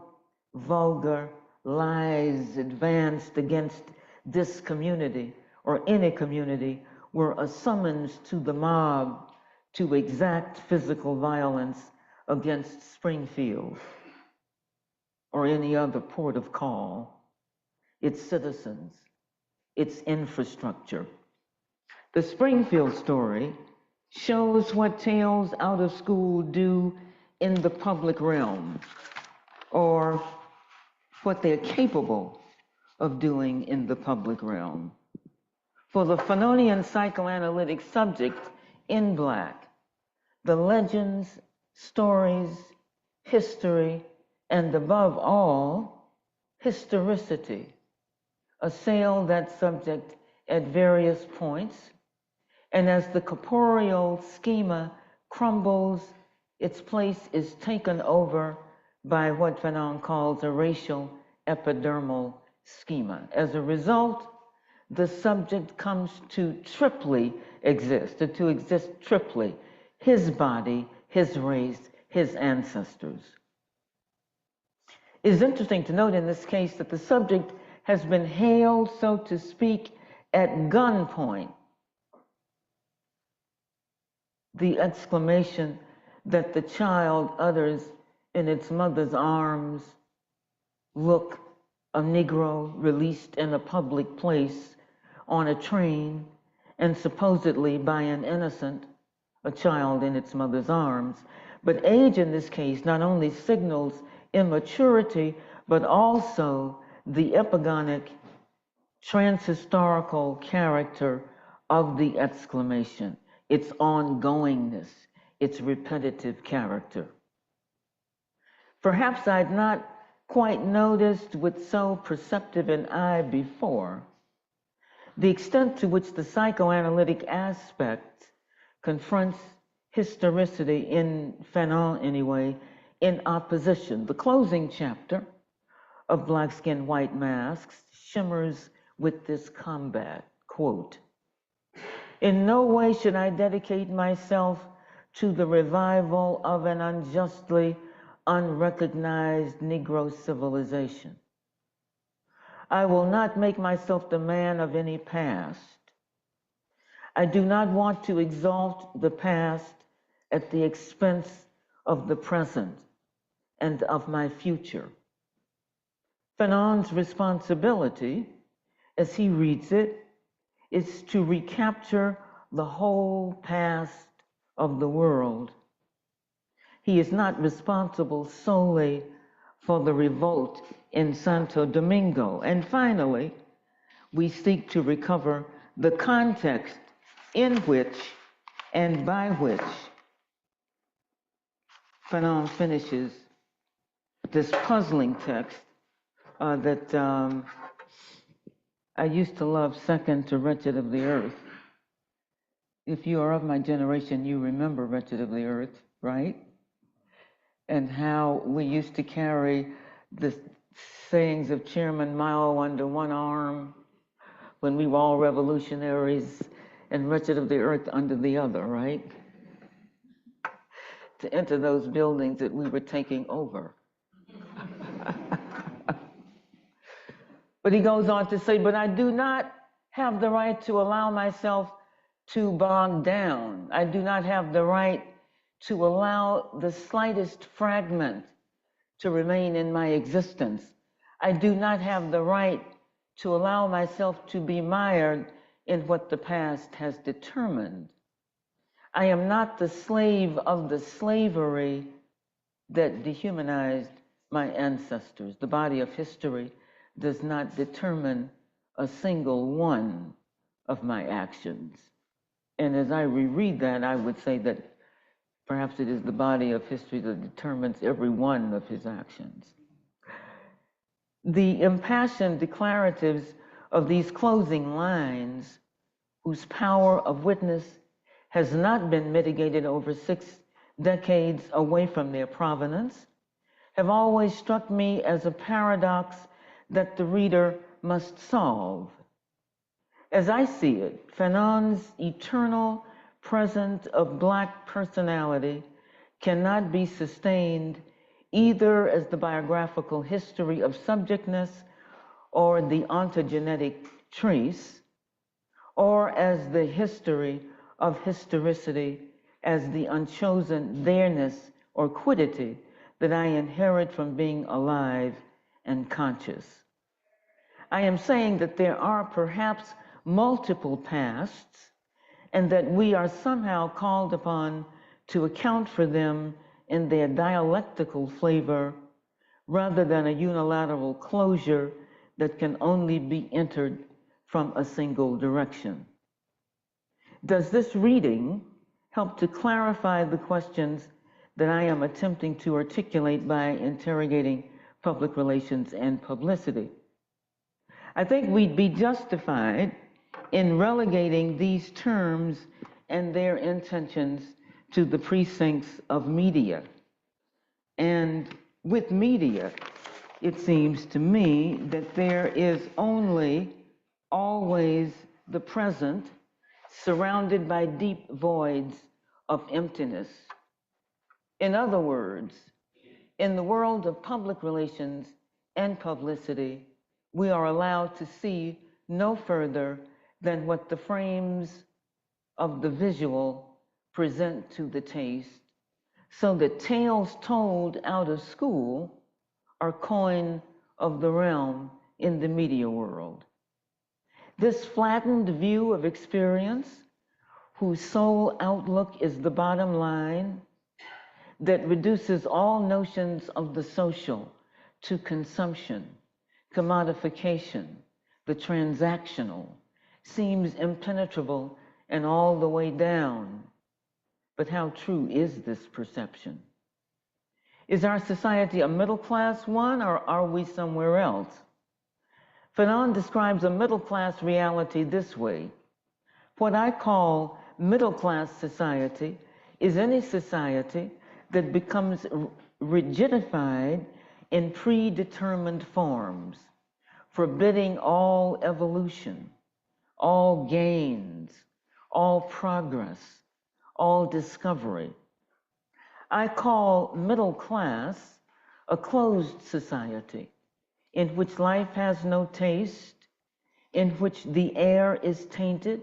vulgar lies advanced against this community or any community were a summons to the mob to exact physical violence against Springfield or any other port of call, its citizens, its infrastructure. The Springfield story shows what tales out of school do in the public realm, or what they're capable of doing in the public realm. For the Fanonian psychoanalytic subject in Black, the legends, stories, history, and above all, historicity assail that subject at various points, and as the corporeal schema crumbles, its place is taken over by what Fanon calls a racial epidermal schema. As a result, the subject comes to triply exist, to exist triply: his body, his race, his ancestors. It is interesting to note in this case that the subject has been hailed, so to speak, at gunpoint. The exclamation that the child utters in its mother's arms, "Look, a Negro released in a public place on a train, and supposedly by an innocent, a child in its mother's arms." But age in this case not only signals immaturity, but also the epigonic, transhistorical character of the exclamation, its ongoingness, its repetitive character. Perhaps I'd not quite noticed with so perceptive an eye before the extent to which the psychoanalytic aspect confronts historicity, in Fanon anyway, in opposition. The closing chapter of Black Skin, White Masks shimmers with this combat, quote, "In no way should I dedicate myself to the revival of an unjustly unrecognized Negro civilization. I will not make myself the man of any past. I do not want to exalt the past at the expense of the present and of my future. Fanon's responsibility, as he reads it, is to recapture the whole past of the world. He is not responsible solely for the revolt in Santo Domingo. And finally, we seek to recover the context in which and by which Fanon finishes this puzzling text that I used to love, second to Wretched of the Earth. If you are of my generation, you remember Wretched of the Earth, right? And how we used to carry the sayings of Chairman Mao under one arm when we were all revolutionaries, and Wretched of the Earth under the other, right? To enter those buildings that we were taking over. But he goes on to say, but I do not have the right to allow myself to bog down. I do not have the right to allow the slightest fragment to remain in my existence. I do not have the right to allow myself to be mired in what the past has determined. I am not the slave of the slavery that dehumanized my ancestors. The body of history does not determine a single one of my actions. And as I reread that, I would say that perhaps it is the body of history that determines every one of his actions. The impassioned declaratives of these closing lines, whose power of witness has not been mitigated over 6 decades away from their provenance, have always struck me as a paradox that the reader must solve. As I see it, Fanon's eternal present of Black personality cannot be sustained either as the biographical history of subjectness or the ontogenetic trace, or as the history of historicity, as the unchosen there-ness or quiddity that I inherit from being alive and conscious. I am saying that there are perhaps multiple pasts, and that we are somehow called upon to account for them in their dialectical flavor, rather than a unilateral closure that can only be entered from a single direction. Does this reading help to clarify the questions that I am attempting to articulate by interrogating public relations and publicity? I think we'd be justified in relegating these terms and their intentions to the precincts of media. And with media, it seems to me that there is only always the present, surrounded by deep voids of emptiness. In other words, in the world of public relations and publicity, we are allowed to see no further than what the frames of the visual present to the taste, so that tales told out of school are coin of the realm in the media world. This flattened view of experience, whose sole outlook is the bottom line, that reduces all notions of the social to consumption, commodification, the transactional, seems impenetrable and all the way down. But how true is this perception? Is our society a middle-class one, or are we somewhere else? Fanon describes a middle-class reality this way: what I call middle-class society is any society that becomes rigidified in predetermined forms, forbidding all evolution, all gains, all progress, all discovery. I call middle class a closed society in which life has no taste, in which the air is tainted,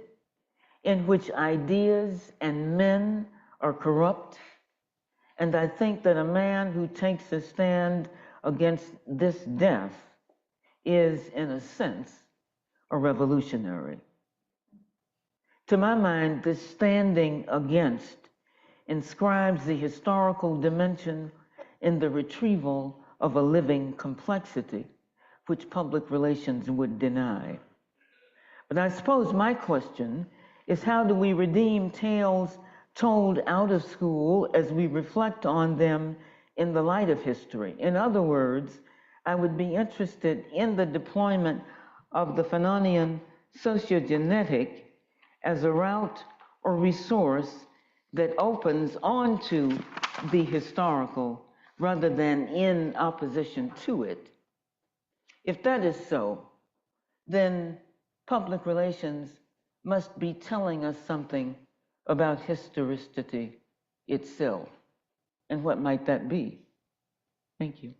in which ideas and men are corrupt. And I think that a man who takes a stand against this death is, in a sense, a revolutionary. To my mind, this standing against inscribes the historical dimension in the retrieval of a living complexity, which public relations would deny. But I suppose my question is, how do we redeem tales told out of school as we reflect on them in the light of history? In other words, I would be interested in the deployment of the Fanonian sociogenetic as a route or resource that opens onto the historical rather than in opposition to it. If that is so, then public relations must be telling us something about historicity itself. And what might that be? Thank you.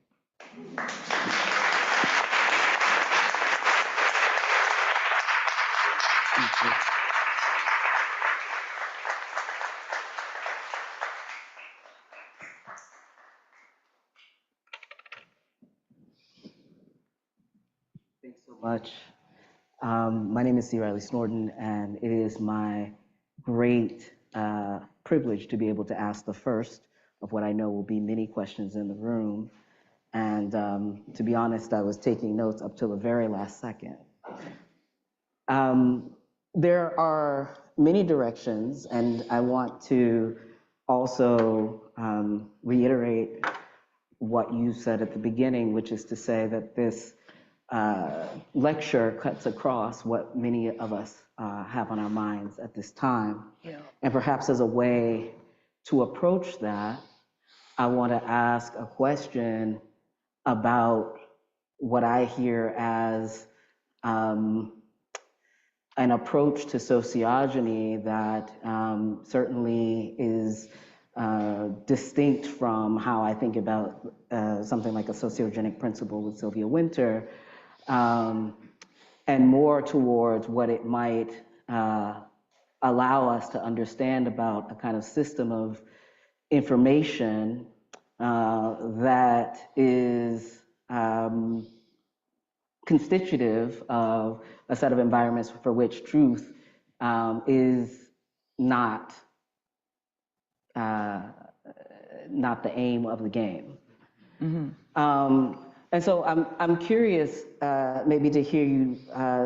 Thank you. Thanks so much. My name is C. Riley Snorton, and it is my great privilege to be able to ask the first of what I know will be many questions in the room. And to be honest, I was taking notes up till the very last second. There are many directions, and I want to also reiterate what you said at the beginning, which is to say that this lecture cuts across what many of us have on our minds at this time. Yeah. And perhaps as a way to approach that, I want to ask a question about what I hear as an approach to sociogeny that certainly is distinct from how I think about something like a sociogenic principle with Sylvia Wynter, and more towards what it might allow us to understand about a kind of system of information that is constitutive of a set of environments for which truth is not the aim of the game. Mm-hmm. And so I'm curious maybe to hear you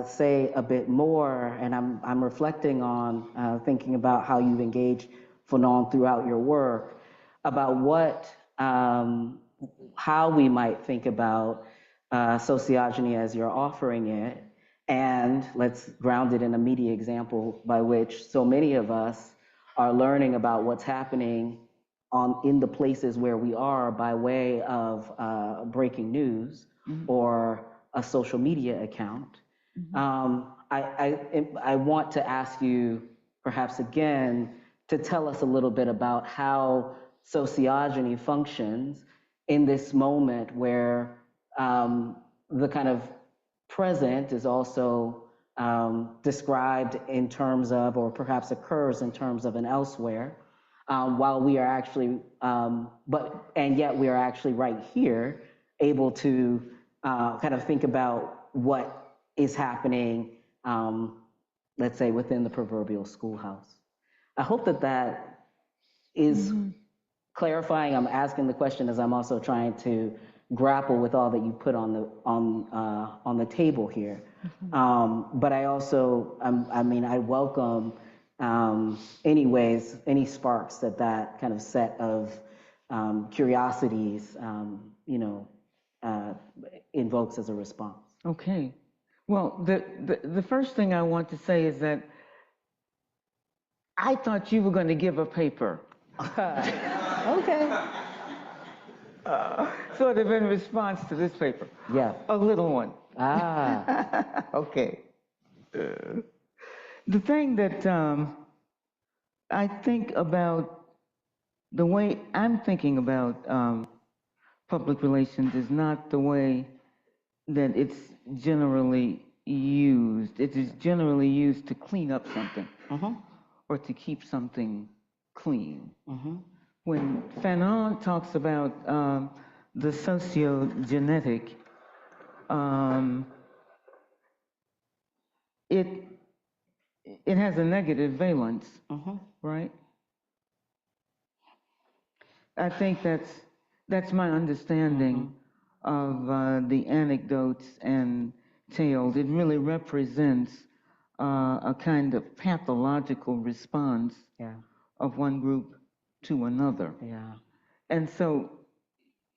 say a bit more, and I'm reflecting on thinking about how you've engaged Fanon throughout your work, about what, how we might think about sociogeny as you're offering it, and let's ground it in a media example by which so many of us are learning about what's happening in the places where we are by way of breaking news, mm-hmm. or a social media account. Mm-hmm. I want to ask you perhaps again to tell us a little bit about how sociogeny functions in this moment where the kind of present is also described in terms of, or perhaps occurs in terms of an elsewhere. While we are actually, and yet we are actually right here, able to kind of think about what is happening, let's say, within the proverbial schoolhouse. I hope that that is mm-hmm. clarifying. I'm asking the question as I'm also trying to grapple with all that you put on the table here. Mm-hmm. But I also, I welcome. Any sparks that kind of set of curiosities, invokes as a response. Okay. Well, the first thing I want to say is that I thought you were going to give a paper. Okay. Sort of in response to this paper. Yeah. A little one. Ah. Okay. The thing that I think about, the way I'm thinking about public relations is not the way that it's generally used. It is generally used to clean up something, uh-huh. or to keep something clean. Uh-huh. When Fanon talks about the sociogenetic, um, it has a negative valence, right? I think that's my understanding of the anecdotes and tales. It really represents a kind of pathological response of one group to another. Yeah. And so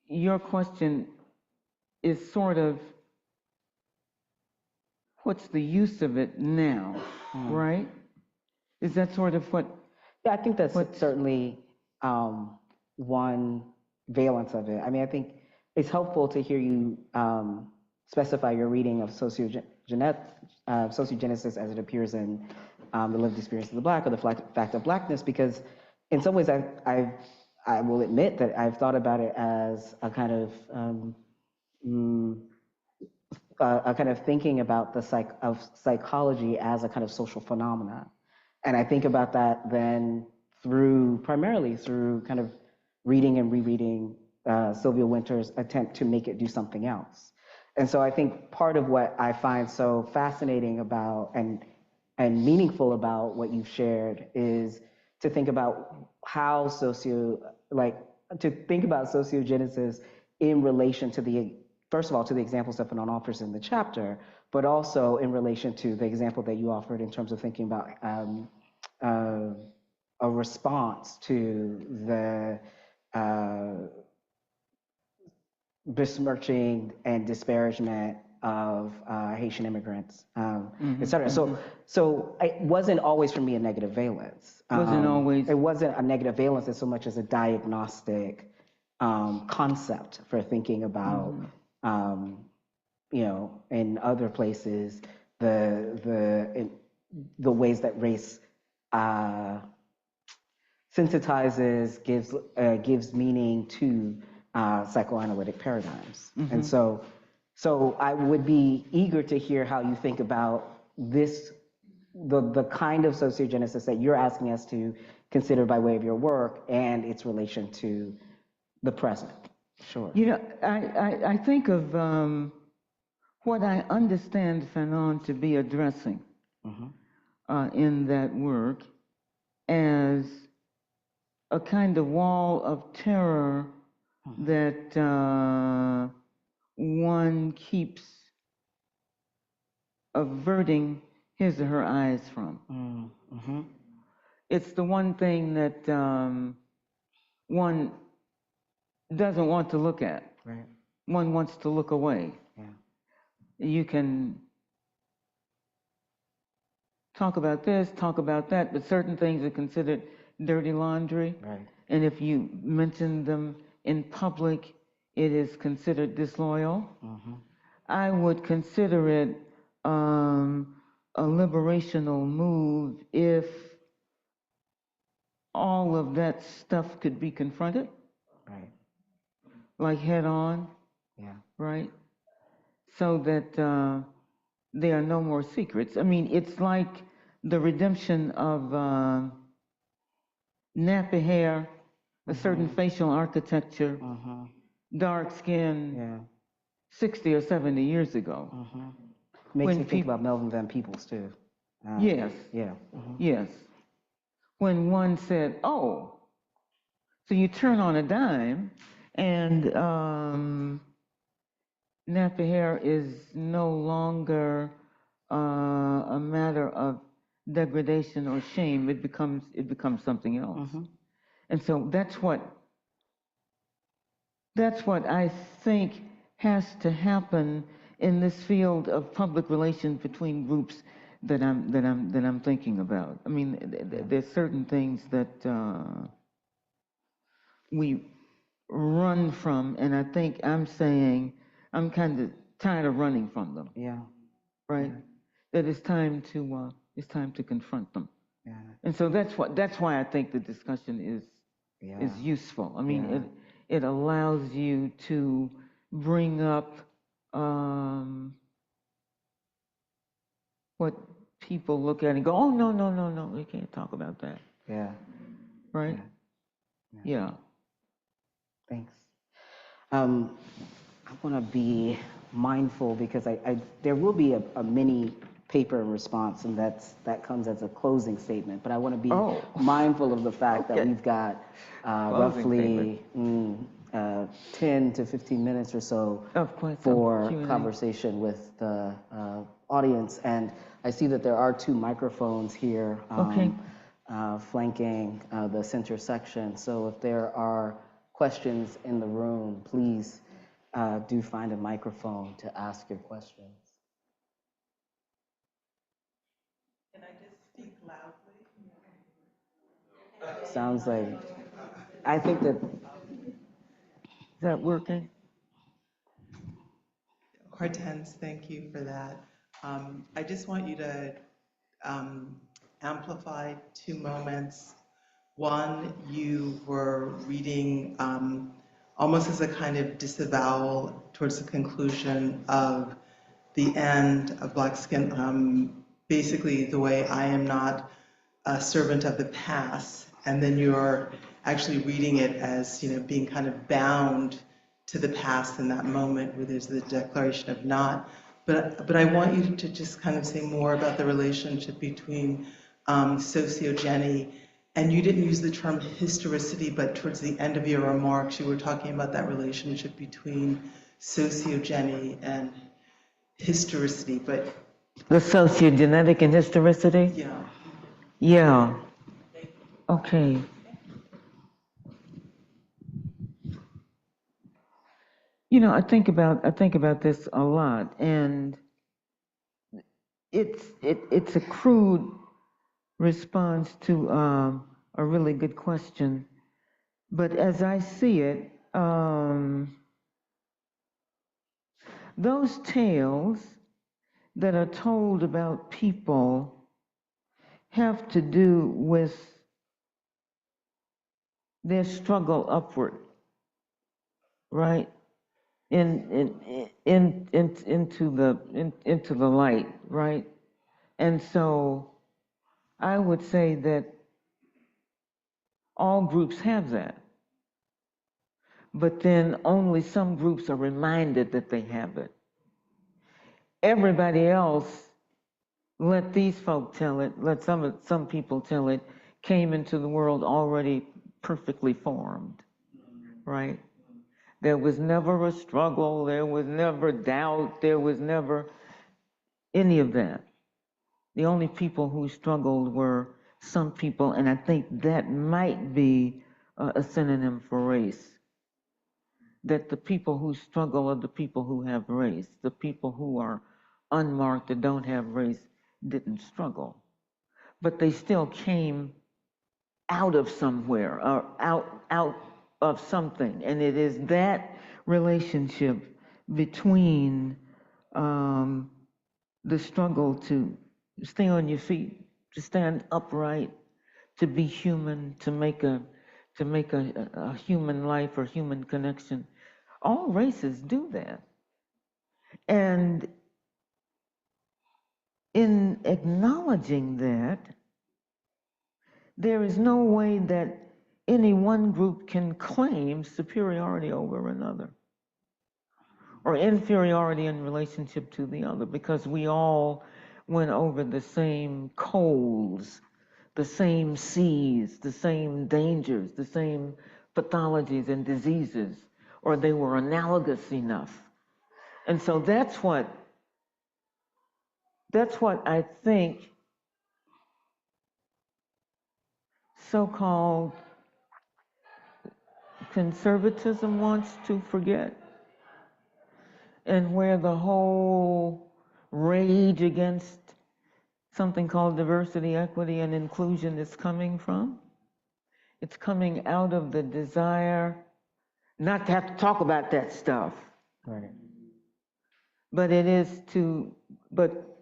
your question is sort of, what's the use of it now, right? Is that sort of what? Yeah, I think that's certainly one valence of it. I mean, I think it's helpful to hear you specify your reading of sociogenesis as it appears in the lived experience of the Black or the fact of Blackness, because in some ways I will admit that I've thought about it as a kind of thinking about the psychology as a kind of social phenomena. And I think about that then primarily through kind of reading and rereading Sylvia Wynter's attempt to make it do something else. And so I think part of what I find so fascinating about and meaningful about what you've shared is to think about how sociogenesis in relation to first of all, to the example Stefan offers in the chapter, but also in relation to the example that you offered in terms of thinking about a response to the besmirching and disparagement of Haitian immigrants, et cetera. So it wasn't always for me a negative valence. It wasn't a negative valence as so much as a diagnostic concept for thinking about, in other places, the ways that race sensitizes, gives meaning to psychoanalytic paradigms. And so I would be eager to hear how you think about this, the kind of sociogenesis that you're asking us to consider by way of your work and its relation to the present. Sure. I think of what I understand Fanon to be addressing in that work as a kind of wall of terror that one keeps averting his or her eyes from. It's the one thing that one doesn't want to look at. Right. One wants to look away. Yeah. You can talk about this, talk about that, but certain things are considered dirty laundry. Right. And if you mention them in public, it is considered disloyal. I would consider it a liberational move if all of that stuff could be confronted. Right. Like head on. Yeah. Right? So that there are no more secrets. I mean, it's like the redemption of nappy hair, a certain facial architecture, dark skin, 60 or 70 years ago. Makes me think about Melvin Van Peebles too. Yes. Yeah. Yes. When one said, oh, so you turn on a dime and nappy hair is no longer a matter of degradation or shame. It becomes something else. And so that's what I think has to happen in this field of public relations between groups that I'm thinking about. I mean, there's certain things that we run from, and I think I'm saying I'm kind of tired of running from them. Yeah. Right. That it's time to confront them. Yeah. And so that's why I think the discussion is useful. I mean, it allows you to bring up what people look at and go, oh, no, we can't talk about that. Yeah. Right? Yeah. Thanks. I want to be mindful, because there will be a mini paper response, and that comes as a closing statement. But I want to be mindful of the fact that we've got roughly 10 to 15 minutes or so for conversation with the audience. And I see that there are 2 microphones here flanking the center section. So if there are questions in the room, please do find a microphone to ask your questions. Can I just speak loudly? Sounds like, I think that. Is that working? Hortense, thank you for that. I just want you to amplify 2 moments. One, you were reading almost as a kind of disavowal towards the conclusion of the end of Black Skin, basically the way I am not a servant of the past, and then you're actually reading it as, you know, being kind of bound to the past in that moment where there's the declaration of not. But I want you to just kind of say more about the relationship between sociogeny, and you didn't use the term historicity, but towards the end of your remarks, you were talking about that relationship between sociogeny and historicity, but. The sociogenetic and historicity? Yeah. Yeah. Okay. You know, I think about this a lot, and it's a crude response to a really good question. But as I see it, those tales that are told about people have to do with their struggle upward, right? Into the light, right? And so I would say that all groups have that, but then only some groups are reminded that they have it. Everybody else, let these folk tell it, let some people tell it, came into the world already perfectly formed, right? There was never a struggle, there was never doubt, there was never any of that. The only people who struggled were some people, and I think that might be a synonym for race. That the people who struggle are the people who have race. The people who are unmarked that don't have race didn't struggle. But they still came out of somewhere, or out of something. And it is that relationship between the struggle to stay on your feet, to stand upright, to be human, to make a human life or human connection. All races do that. And in acknowledging that, there is no way that any one group can claim superiority over another or inferiority in relationship to the other, because we all went over the same coals, the same seas, the same dangers, the same pathologies and diseases, or they were analogous enough. And so that's what I think so-called conservatism wants to forget, and where the whole rage against something called diversity, equity, and inclusion is coming from. It's coming out of the desire not to have to talk about that stuff. Right. But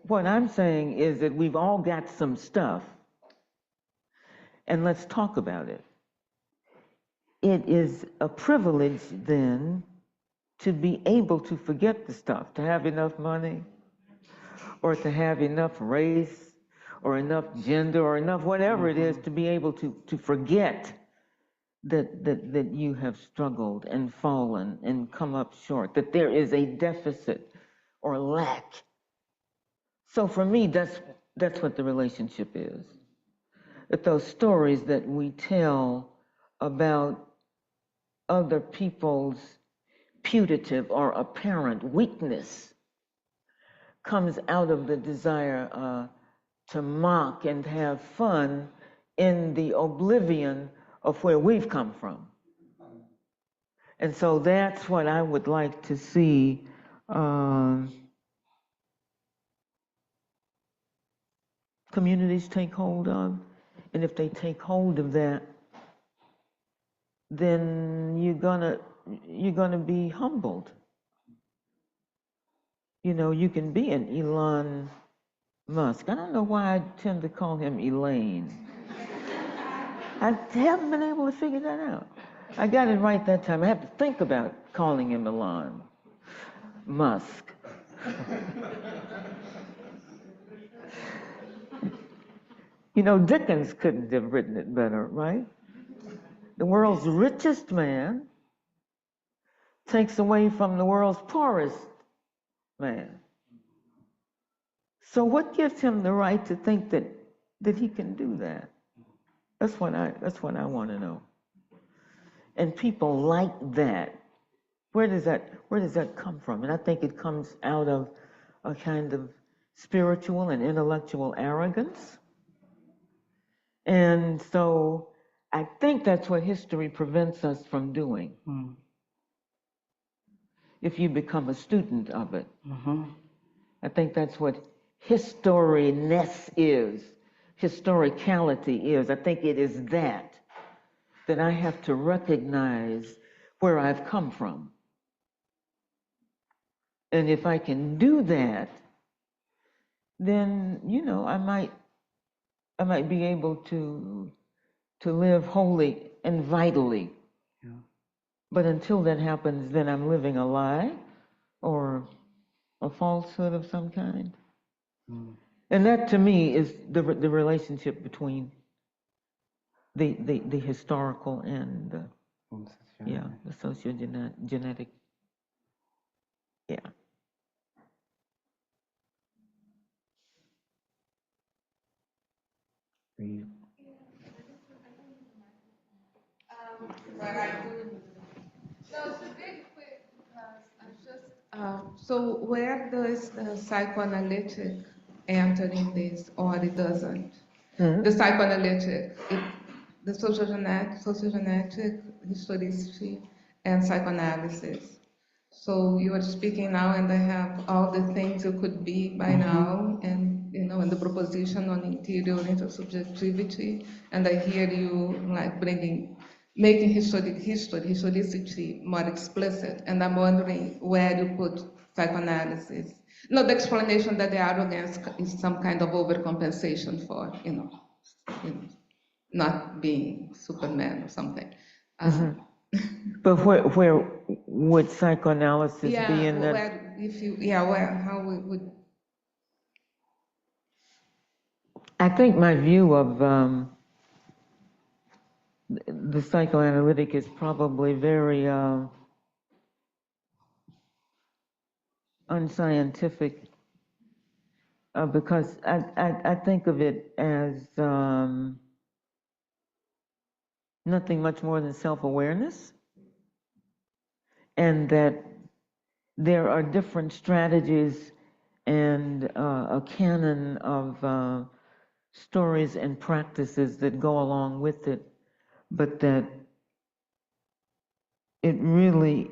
what I'm saying is that we've all got some stuff, and let's talk about it. It is a privilege then to be able to forget the stuff, to have enough money, or to have enough race, or enough gender, or enough whatever it is, to be able to forget that you have struggled and fallen and come up short, that there is a deficit or lack. So for me, that's what the relationship is. That those stories that we tell about other people's putative or apparent weakness comes out of the desire to mock and have fun in the oblivion of where we've come from. And so that's what I would like to see communities take hold of. And if they take hold of that, then you're gonna be humbled. You know, you can be an Elon Musk. I don't know why I tend to call him Elaine. I haven't been able to figure that out. I got it right that time. I have to think about calling him Elon Musk. You know, Dickens couldn't have written it better, right? The world's richest man takes away from the world's poorest man. So what gives him the right to think that he can do that? That's what I want to know. And people like that. Where does that come from? And I think it comes out of a kind of spiritual and intellectual arrogance. And so I think that's what history prevents us from doing. If you become a student of it. I think that's what historiness is, historicality is. I think it is that I have to recognize where I've come from. And if I can do that, then, you know, I might be able to live wholly and vitally. Yeah. But until that happens, then I'm living a lie or a falsehood of some kind. And that, to me, is the relationship between the historical and the sociogenetic. Yeah. But I couldn't. So it's a big quick because I just so where does the psychoanalytic enter in this, or it doesn't? The psychoanalytic, the sociogenetic historicity and psychoanalysis. So you are speaking now, and I have all the things you could be by now, and you know, and the proposition on interior intersubjectivity, and I hear you like making historicity more explicit, and I'm wondering where you put psychoanalysis. No, the explanation that the arrogance is some kind of overcompensation for, you know, not being Superman or something. But where would psychoanalysis be in that? How we would. I think my view of the psychoanalytic is probably very unscientific because I think of it as nothing much more than self-awareness, and that there are different strategies and a canon of stories and practices that go along with it, but that it really,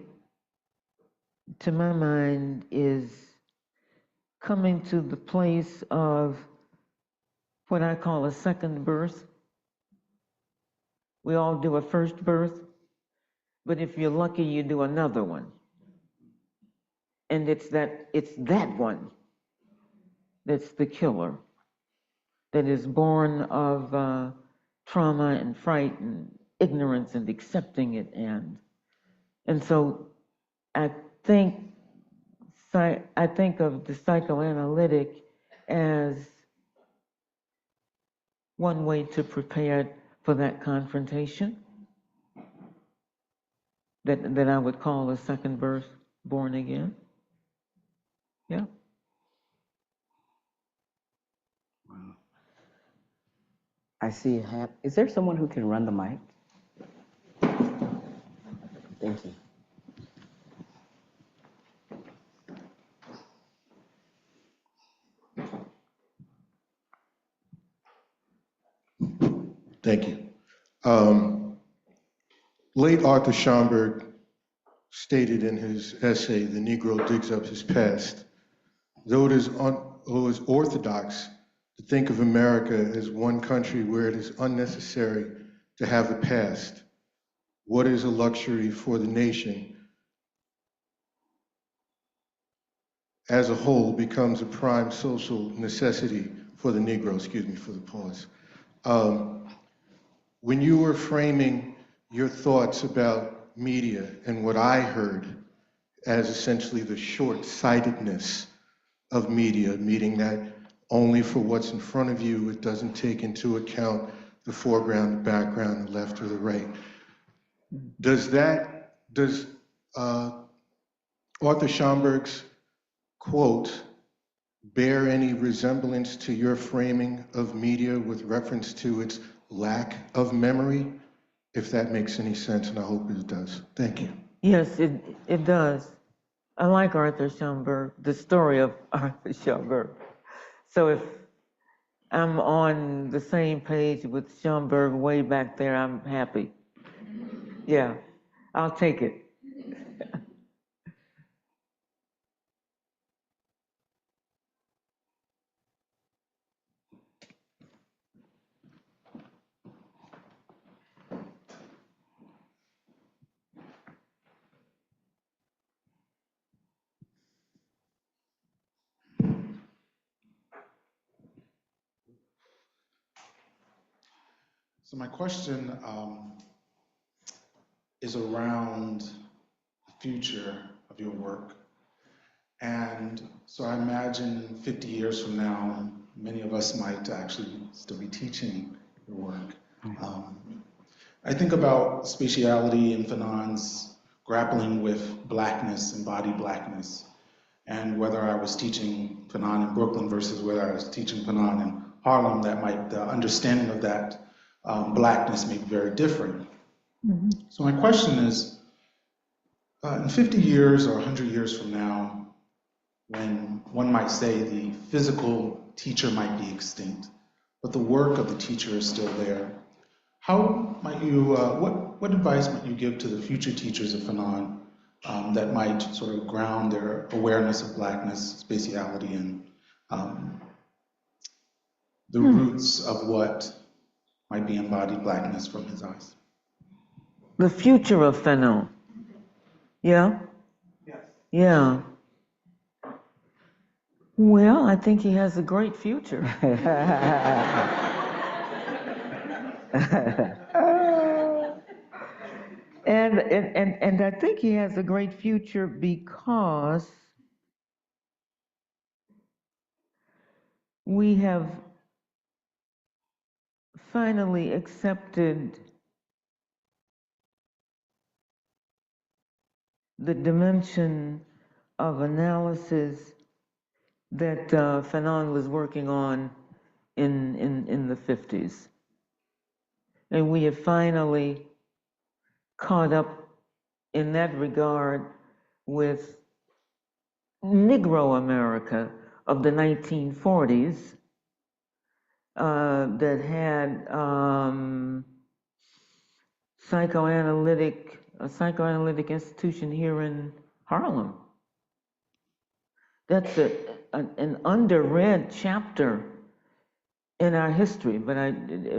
to my mind, is coming to the place of what I call a second birth. We all do a first birth, but if you're lucky, you do another one. And it's that one that's the killer, that is born of trauma and fright and ignorance and accepting it. And so I think of the psychoanalytic as one way to prepare for that confrontation that I would call a second birth, born again. Yeah. I see a hand. Is there someone who can run the mic? Thank you. Thank you. Late Arthur Schomburg stated in his essay, The Negro Digs Up His Past, though it is orthodox to think of America as one country where it is unnecessary to have a past, what is a luxury for the nation as a whole becomes a prime social necessity for the Negro, excuse me for the pause. When you were framing your thoughts about media and what I heard as essentially the short-sightedness of media, meaning that only for what's in front of you, it doesn't take into account the foreground, the background, the left or the right. Does Arthur Schomburg's quote bear any resemblance to your framing of media with reference to its lack of memory? If that makes any sense, and I hope it does. Thank you. Yes, it does. I like Arthur Schomburg, the story of Arthur Schomburg. So if I'm on the same page with Schomburg way back there, I'm happy. Yeah, I'll take it. So my question is around the future of your work. And so I imagine 50 years from now, many of us might actually still be teaching your work. I think about spatiality and Fanon's grappling with blackness, embodied blackness, and whether I was teaching Fanon in Brooklyn versus whether I was teaching Fanon in Harlem, the understanding of that blackness may be very different. Mm-hmm. So my question is, in 50 years or 100 years from now, when one might say the physical teacher might be extinct, but the work of the teacher is still there, how might you, what advice might you give to the future teachers of Fanon that might sort of ground their awareness of blackness, spatiality, and the roots of what might be embodied blackness from his eyes? The future of Fanon. Yeah? Yes. Yeah. Well, I think he has a great future. And I think he has a great future because we have finally accepted the dimension of analysis that Fanon was working on in the 50s. And we have finally caught up in that regard with Negro America of the 1940s that had a psychoanalytic institution here in Harlem. That's an underread chapter in our history, but I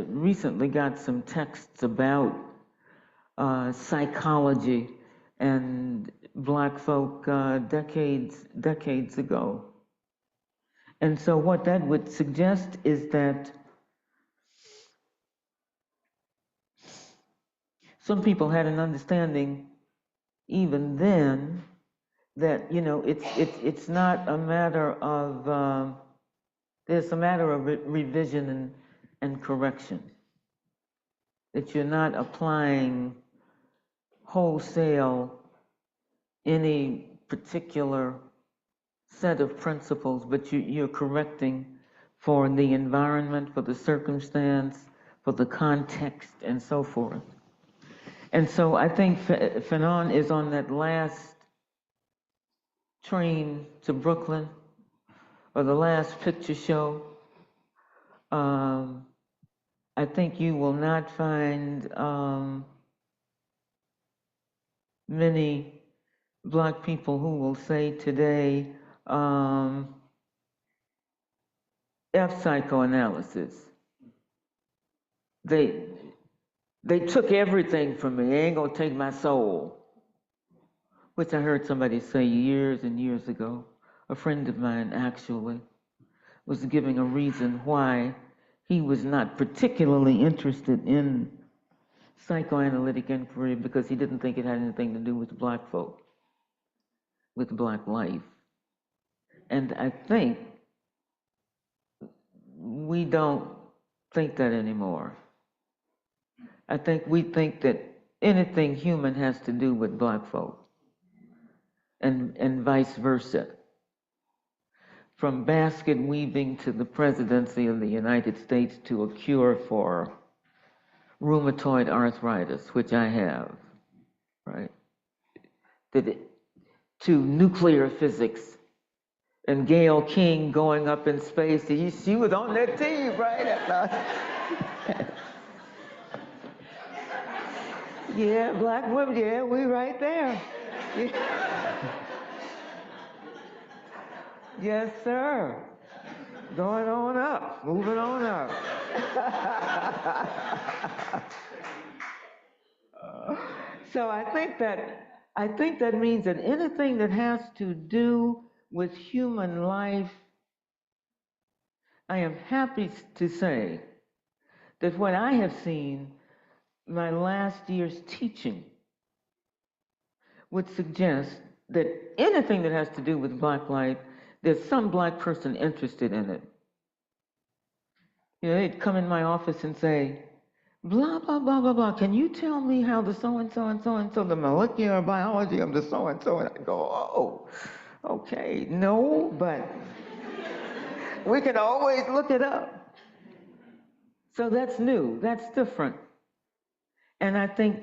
recently got some texts about psychology and Black folk decades ago. And so what that would suggest is that some people had an understanding even then that, you know, it's not a matter of, it's a matter of revision and correction. That you're not applying wholesale any particular set of principles, but you're correcting for the environment, for the circumstance, for the context, and so forth. And so I think Fanon is on that last train to Brooklyn, or the last picture show. I think you will not find many Black people who will say today, F psychoanalysis. They took everything from me. They ain't gonna take my soul. Which I heard somebody say years and years ago. A friend of mine actually was giving a reason why he was not particularly interested in psychoanalytic inquiry, because he didn't think it had anything to do with Black folk, with Black life. And I think we don't think that anymore. I think we think that anything human has to do with Black folk, and vice versa. From basket weaving to the presidency of the United States to a cure for rheumatoid arthritis, which I have, right? To nuclear physics and Gayle King going up in space. She was on that team, right? Yeah, Black women, yeah, we right there. Yeah. Yes, sir. Going on up, moving on up. So I think that means that anything that has to do with human life, I am happy to say that what I have seen my last year's teaching would suggest that anything that has to do with Black life, there's some Black person interested in it. You know, they'd come in my office and say, blah, blah, blah, blah, blah. Can you tell me how the so-and-so and so-and-so, the molecular biology of the so-and-so? And I go, oh, okay, no, but we can always look it up. So that's new, that's different. And I think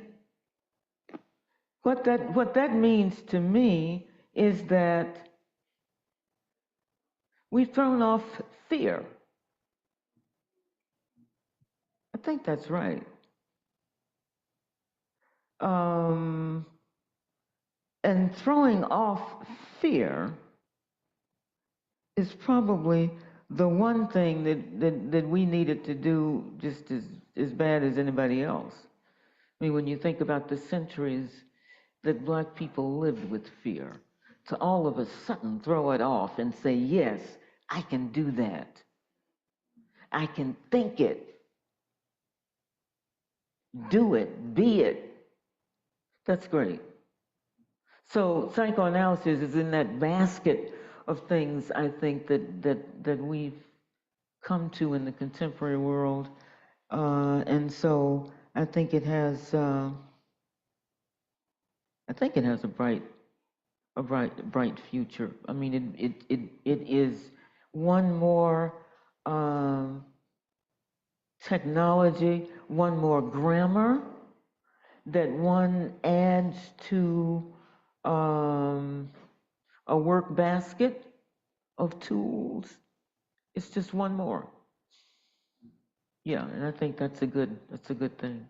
what that means to me is that we've thrown off fear. I think that's right. And throwing off fear is probably the one thing that we needed to do just as bad as anybody else. I mean, when you think about the centuries that Black people lived with fear, to all of a sudden throw it off and say, yes, I can do that. I can think it, do it, be it. That's great. So psychoanalysis is in that basket of things, I think, that we've come to in the contemporary world. And so I think it has a bright future. I mean, it is one more technology, one more grammar that one adds to a work basket of tools. It's just one more. Yeah, and I think that's a good thing.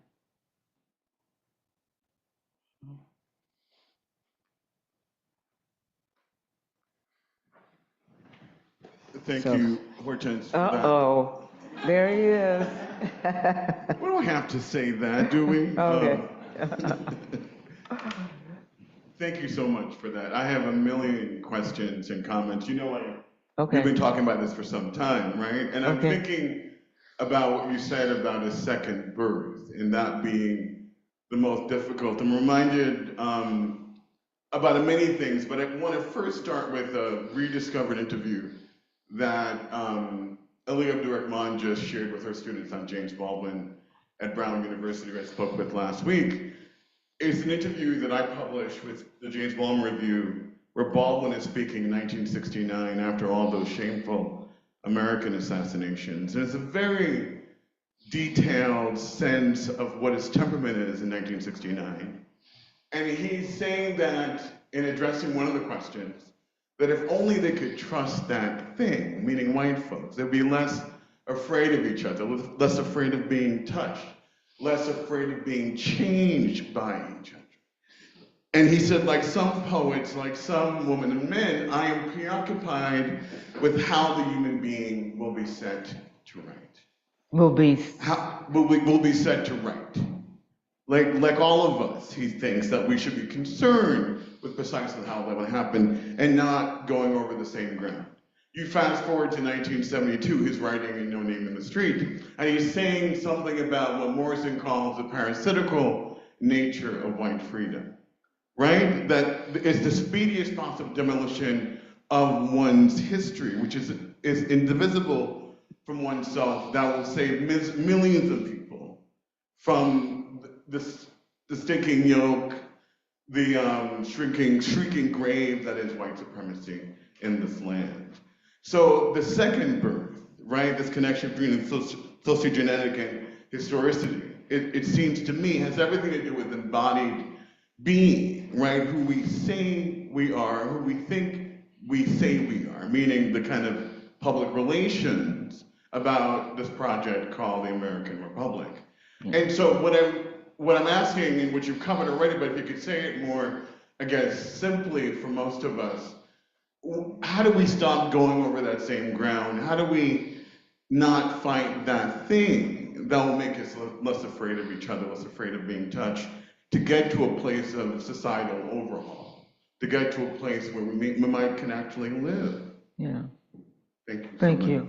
Thank you, Hortense, for that. Uh-oh, there he is. We don't have to say that, do we? Okay. Thank you so much for that. I have a million questions and comments. You know, Okay. we've been talking about this for some time, right? And I'm thinking about what you said about a second birth and that being the most difficult. I'm reminded about many things, but I want to first start with a rediscovered interview that Ali Abdurrahman just shared with her students on James Baldwin at Brown University, who I spoke with last week. It's an interview that I published with the James Baldwin Review where Baldwin is speaking in 1969 after all those shameful American assassinations. And it's a very detailed sense of what his temperament is in 1969. And he's saying that in addressing one of the questions, that if only they could trust that thing, meaning white folks, they'd be less afraid of each other, less afraid of being touched, less afraid of being changed by each other. And he said, like some poets, like some women and men, I am preoccupied with how the human being will be set to right. Will be set to right. Like all of us, he thinks that we should be concerned with precisely how that will happen and not going over the same ground. You fast forward to 1972, he's writing in No Name in the Street, and he's saying something about what Morrison calls the parasitical nature of white freedom, right? That it's the speediest possible demolition of one's history, which is indivisible from oneself, that will save millions of people from the stinking yoke, the shrieking grave that is white supremacy in this land. So the second birth, right, this connection between sociogenetic and historicity, it seems to me has everything to do with embodied being, right, who we say we are, who we think we say we are, meaning the kind of public relations about this project called the American Republic. And so what I'm asking, and what you've covered already, but if you could say it more, I guess, simply for most of us, how do we stop going over that same ground? How do we not fight that thing that will make us less afraid of each other, less afraid of being touched, to get to a place of societal overhaul, to get to a place where we can actually live? Yeah. Thank you. Thank you.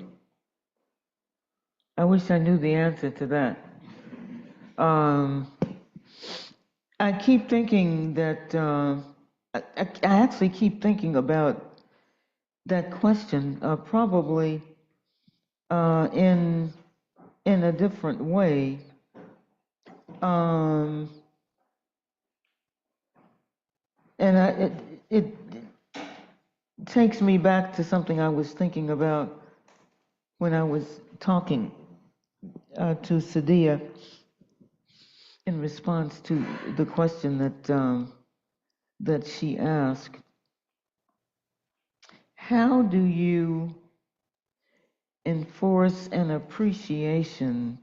I wish I knew the answer to that. I keep thinking that, I actually keep thinking about that question, probably in a different way. And it takes me back to something I was thinking about when I was talking to Sadia in response to the question that she asked. How do you enforce an appreciation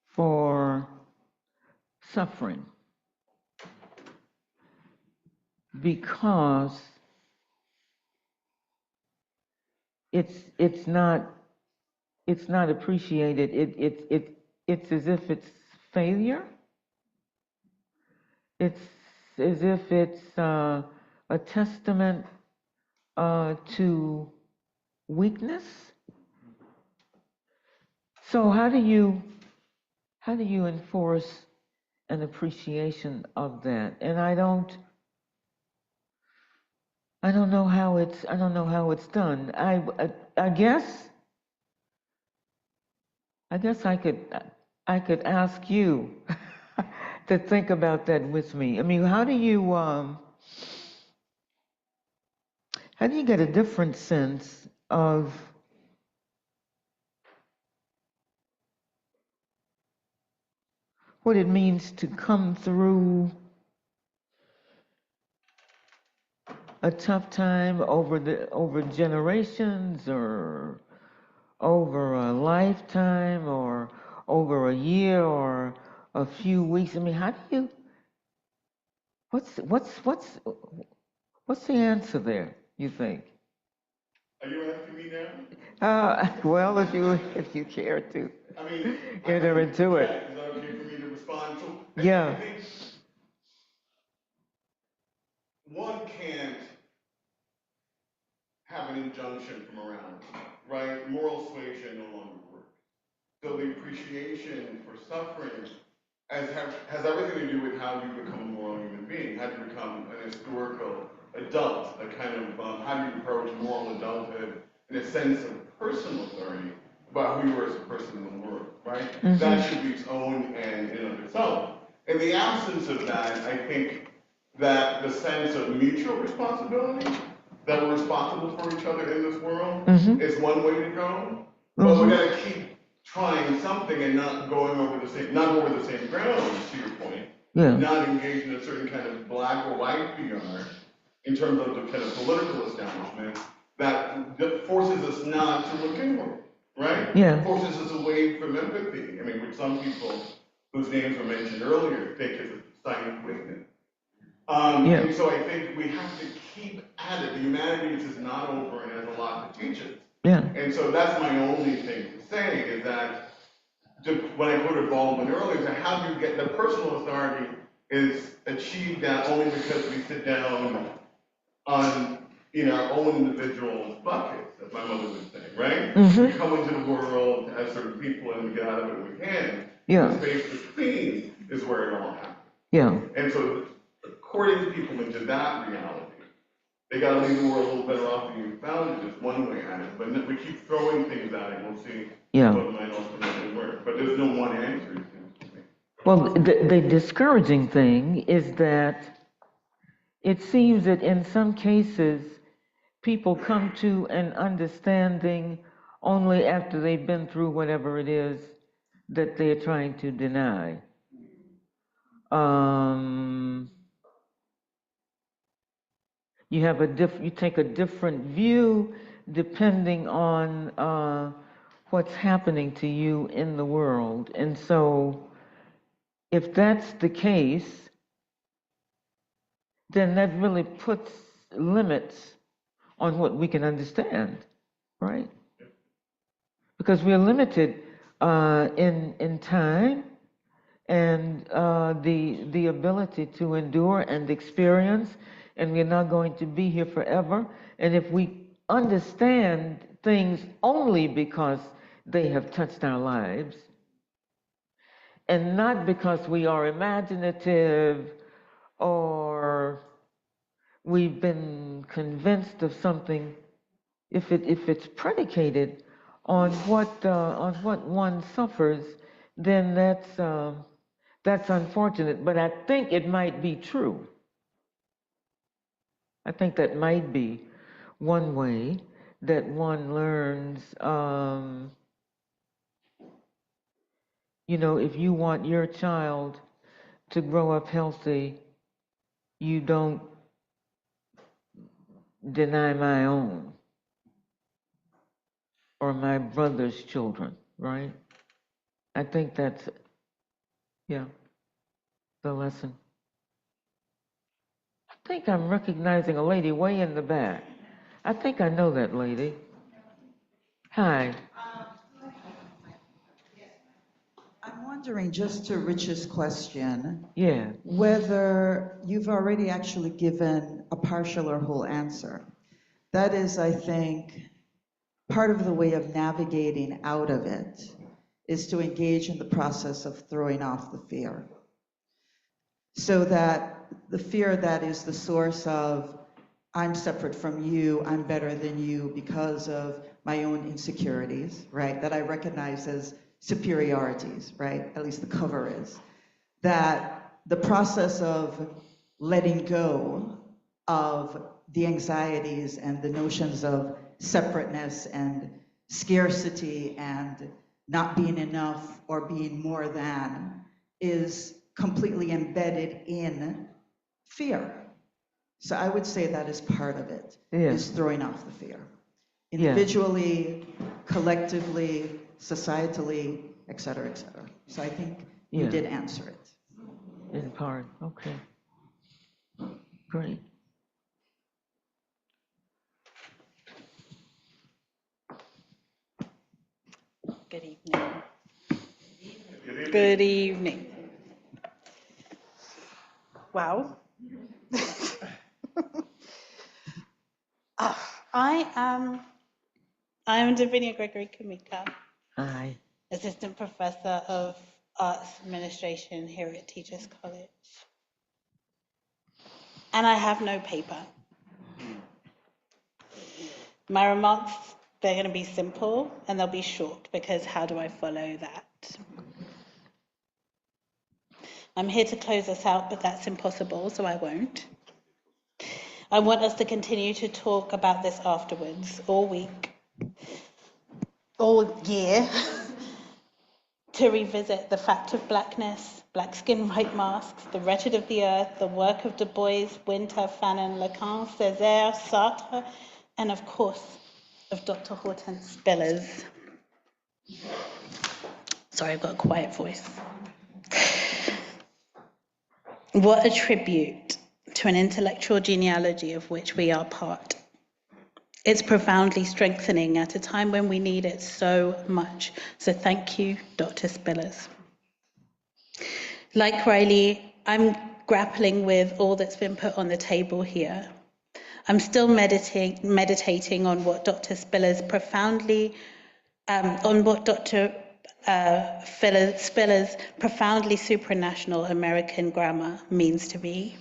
for suffering? Because it's not appreciated. It's as if it's failure. It's as if it's a testament to weakness. So how do you enforce an appreciation of that? And I don't know how it's done. I guess I could ask you to think about that with me. I mean, how do you get a different sense of what it means to come through a tough time over generations, or over a lifetime, or over a year, or a few weeks? I mean, how do you? What's the answer there, you think? Are you asking me now? Well, if you care to enter into it. Is that okay for me to respond to? Yeah. I think one can't have an injunction from around, right? Moral suasion no longer works. So the appreciation for suffering has everything to do with how you become a moral human being, how you become an historical adult, a kind of how do you approach moral adulthood in a sense of personal authority about who you are as a person in the world, right? That should be its own end in and of itself. In the absence of that, I think that the sense of mutual responsibility, that we're responsible for each other in this world, is one way to go. But we gotta keep trying something and not going over the same, not over the same ground, to your point. Yeah. Not engage in a certain kind of black or white PR in terms of the kind of political establishment that forces us not to look inward, right? Yeah. Forces us away from empathy. I mean, which some people whose names were mentioned earlier take as a sign of weakness. And so I think we have to keep at it. The humanities is not over and has a lot to teach us. Yeah. And so that's my only thing to say is that when I quoted Baldwin earlier, is that how do you get the personal authority is achieved that only because we sit down on our own individual buckets, as my mother would say, right? We come into the world as sort of people and we get out of it when we can. Yeah. The space between is where it all happens. Yeah. And so according people into that reality, they got to leave the world a little better off than you found it, is one way at it. But then we keep throwing things at it, we'll see what might ultimately work. But there's no one answer, it seems to me. Well, the discouraging thing is that it seems that in some cases, people come to an understanding only after they've been through whatever it is that they're trying to deny. You take a different view depending on what's happening to you in the world. And so if that's the case, then that really puts limits on what we can understand, right? Because we're limited in time and the ability to endure and experience, and we're not going to be here forever. And if we understand things only because they have touched our lives, and not because we are imaginative or we've been convinced of something, if it's predicated on what one suffers, then that's unfortunate. But I think it might be true. I think that might be one way that one learns. If you want your child to grow up healthy, you don't deny my own or my brother's children, right? I think that's, the lesson. I think I'm recognizing a lady way in the back. I think I know that lady. Hi. I'm wondering, just to Rich's question, Yeah. whether you've already actually given a partial or whole answer. That is, I think, part of the way of navigating out of it is to engage in the process of throwing off the fear. So that the fear that is the source of, I'm separate from you, I'm better than you because of my own insecurities, right? That I recognize as superiorities, right? At least the cover is. That the process of letting go of the anxieties and the notions of separateness and scarcity and not being enough or being more than is completely embedded in fear. So I would say that is part of it, is throwing off the fear. Individually, collectively, societally, et cetera, et cetera. So I think you did answer it. In part, okay. Great. Good evening. Good evening. Wow. I am Davinia Gregory Kumika. Hi. Assistant Professor of Arts Administration here at Teachers College. And I have no paper. My remarks, they're going to be simple and they'll be short because how do I follow that? I'm here to close us out, but that's impossible, so I won't. I want us to continue to talk about this afterwards, all week, all year, to revisit the fact of blackness, black skin, white masks, the wretched of the earth, the work of Du Bois, Winter, Fanon, Lacan, Césaire, Sartre, and of course, of Dr. Hortense Spillers. Sorry, I've got a quiet voice. What a tribute to an intellectual genealogy of which we are part. It's profoundly strengthening at a time when we need it so much. So thank you, Dr. Spillers. Like Riley, I'm grappling with all that's been put on the table here. I'm still meditating on what Dr. Spillers profoundly, Spillers' profoundly supranational American grammar means to me.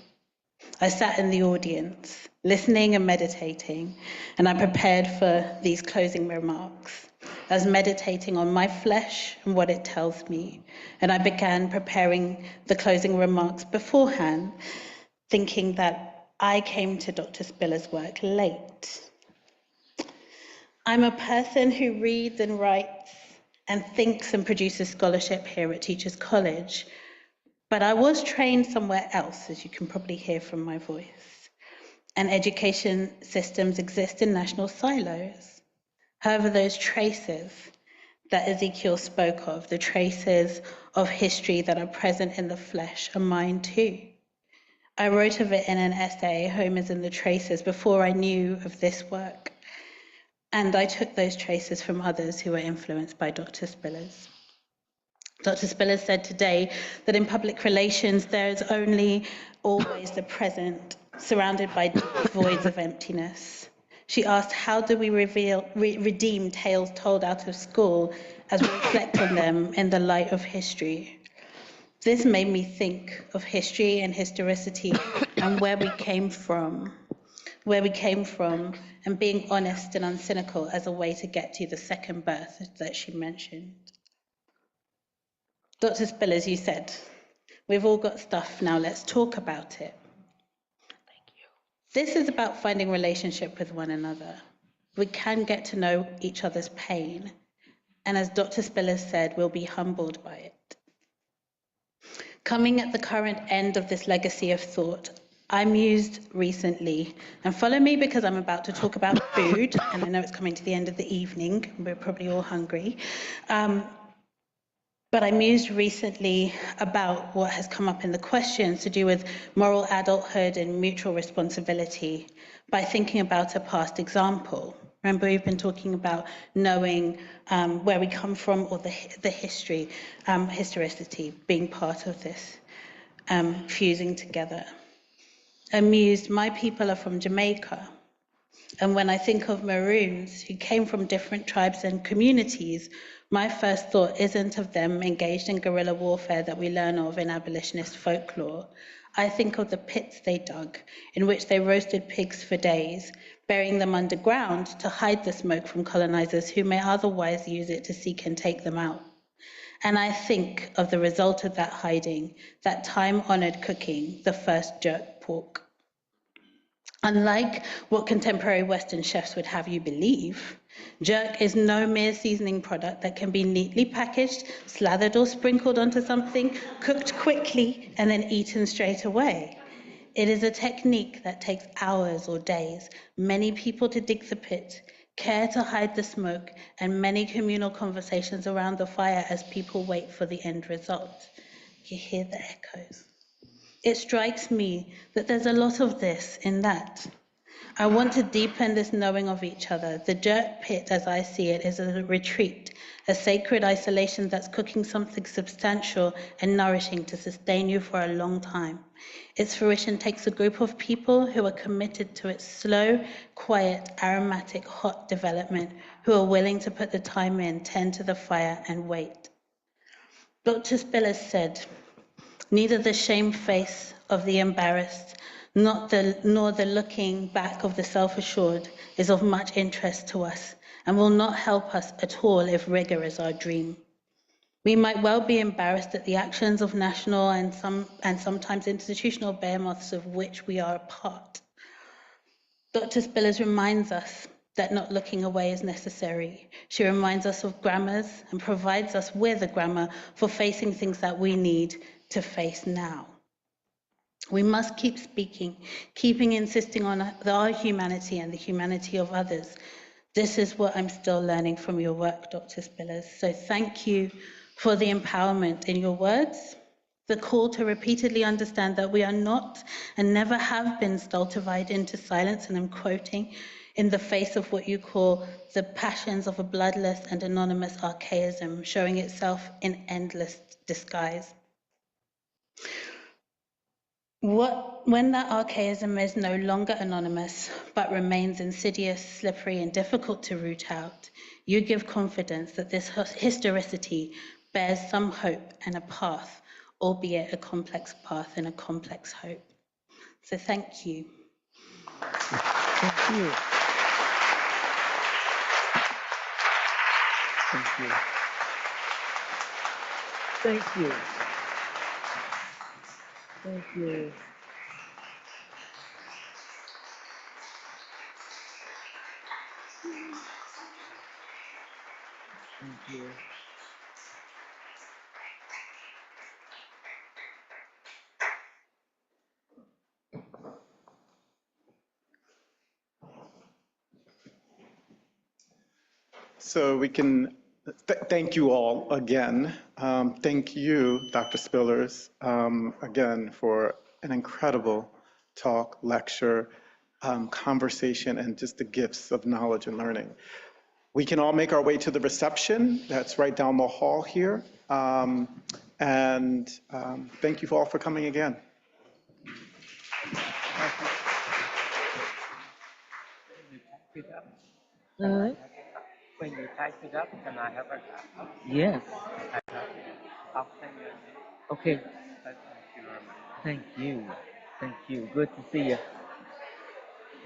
I sat in the audience, listening and meditating, and I prepared for these closing remarks. I was meditating on my flesh and what it tells me, and I began preparing the closing remarks beforehand, thinking that I came to Dr. Spillers' work late. I'm a person who reads and writes and thinks and produces scholarship here at Teachers College, but I was trained somewhere else, as you can probably hear from my voice. And education systems exist in national silos. However, those traces that Ezekiel spoke of, the traces of history that are present in the flesh, are mine too. I wrote of it in an essay, Home is in the Traces, before I knew of this work. And I took those traces from others who were influenced by Dr. Spillers. Dr. Spillers said today that in public relations, there is only always the present, surrounded by deep voids of emptiness. She asked, how do we redeem tales told out of school as we reflect on them in the light of history? This made me think of history and historicity and where we came from, and being honest and uncynical as a way to get to the second birth that she mentioned. Dr. Spillers, you said, we've all got stuff, now let's talk about it. Thank you. This is about finding relationship with one another. We can get to know each other's pain, and as Dr. Spillers said, we'll be humbled by it. Coming at the current end of this legacy of thought, I mused recently, and follow me because I'm about to talk about food, and I know it's coming to the end of the evening, we're probably all hungry. But I mused recently about what has come up in the questions to do with moral adulthood and mutual responsibility by thinking about a past example. Remember, we've been talking about knowing where we come from, or the history, historicity being part of this, fusing together. Amused, my people are from Jamaica. And when I think of Maroons who came from different tribes and communities, my first thought isn't of them engaged in guerrilla warfare that we learn of in abolitionist folklore. I think of the pits they dug, in which they roasted pigs for days, burying them underground to hide the smoke from colonizers who may otherwise use it to seek and take them out. And I think of the result of that hiding, that time-honored cooking, the first jerk pork. Unlike what contemporary Western chefs would have you believe, jerk is no mere seasoning product that can be neatly packaged, slathered or sprinkled onto something, cooked quickly, and then eaten straight away. It is a technique that takes hours or days, many people to dig the pit, care to hide the smoke, and many communal conversations around the fire as people wait for the end result. You hear the echoes. It strikes me that there's a lot of this in that. I want to deepen this knowing of each other. The jerk pit, as I see it, is a retreat, a sacred isolation that's cooking something substantial and nourishing to sustain you for a long time. Its fruition takes a group of people who are committed to its slow, quiet, aromatic, hot development, who are willing to put the time in, tend to the fire, and wait. Dr. Spillers said, neither the shame face of the embarrassed, nor the looking back of the self-assured is of much interest to us and will not help us at all if rigor is our dream. We might well be embarrassed at the actions of national and sometimes institutional behemoths of which we are a part. Dr. Spillers reminds us that not looking away is necessary. She reminds us of grammars and provides us with a grammar for facing things that we need to face now. We must keep speaking, keeping insisting on our humanity and the humanity of others. This is what I'm still learning from your work, Dr. Spillers. So thank you for the empowerment in your words, the call to repeatedly understand that we are not and never have been stultified into silence, and I'm quoting, in the face of what you call the passions of a bloodless and anonymous archaism, showing itself in endless disguise. When that archaism is no longer anonymous, but remains insidious, slippery, and difficult to root out, you give confidence that this historicity bears some hope and a path, albeit a complex path and a complex hope. So thank you. Thank you. Thank you. Thank you. Thank you. Thank you. So we can thank you all again. Thank you, Dr. Spillers, again for an incredible talk, lecture, conversation, and just the gifts of knowledge and learning. We can all make our way to the reception. That's right down the hall here. Thank you all for coming again. When you type it up, can I have a cup? Yes. I'll send you a name. Okay. Thank you very much. Thank you. Thank you. Good to see you.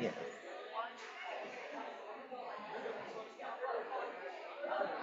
Yes.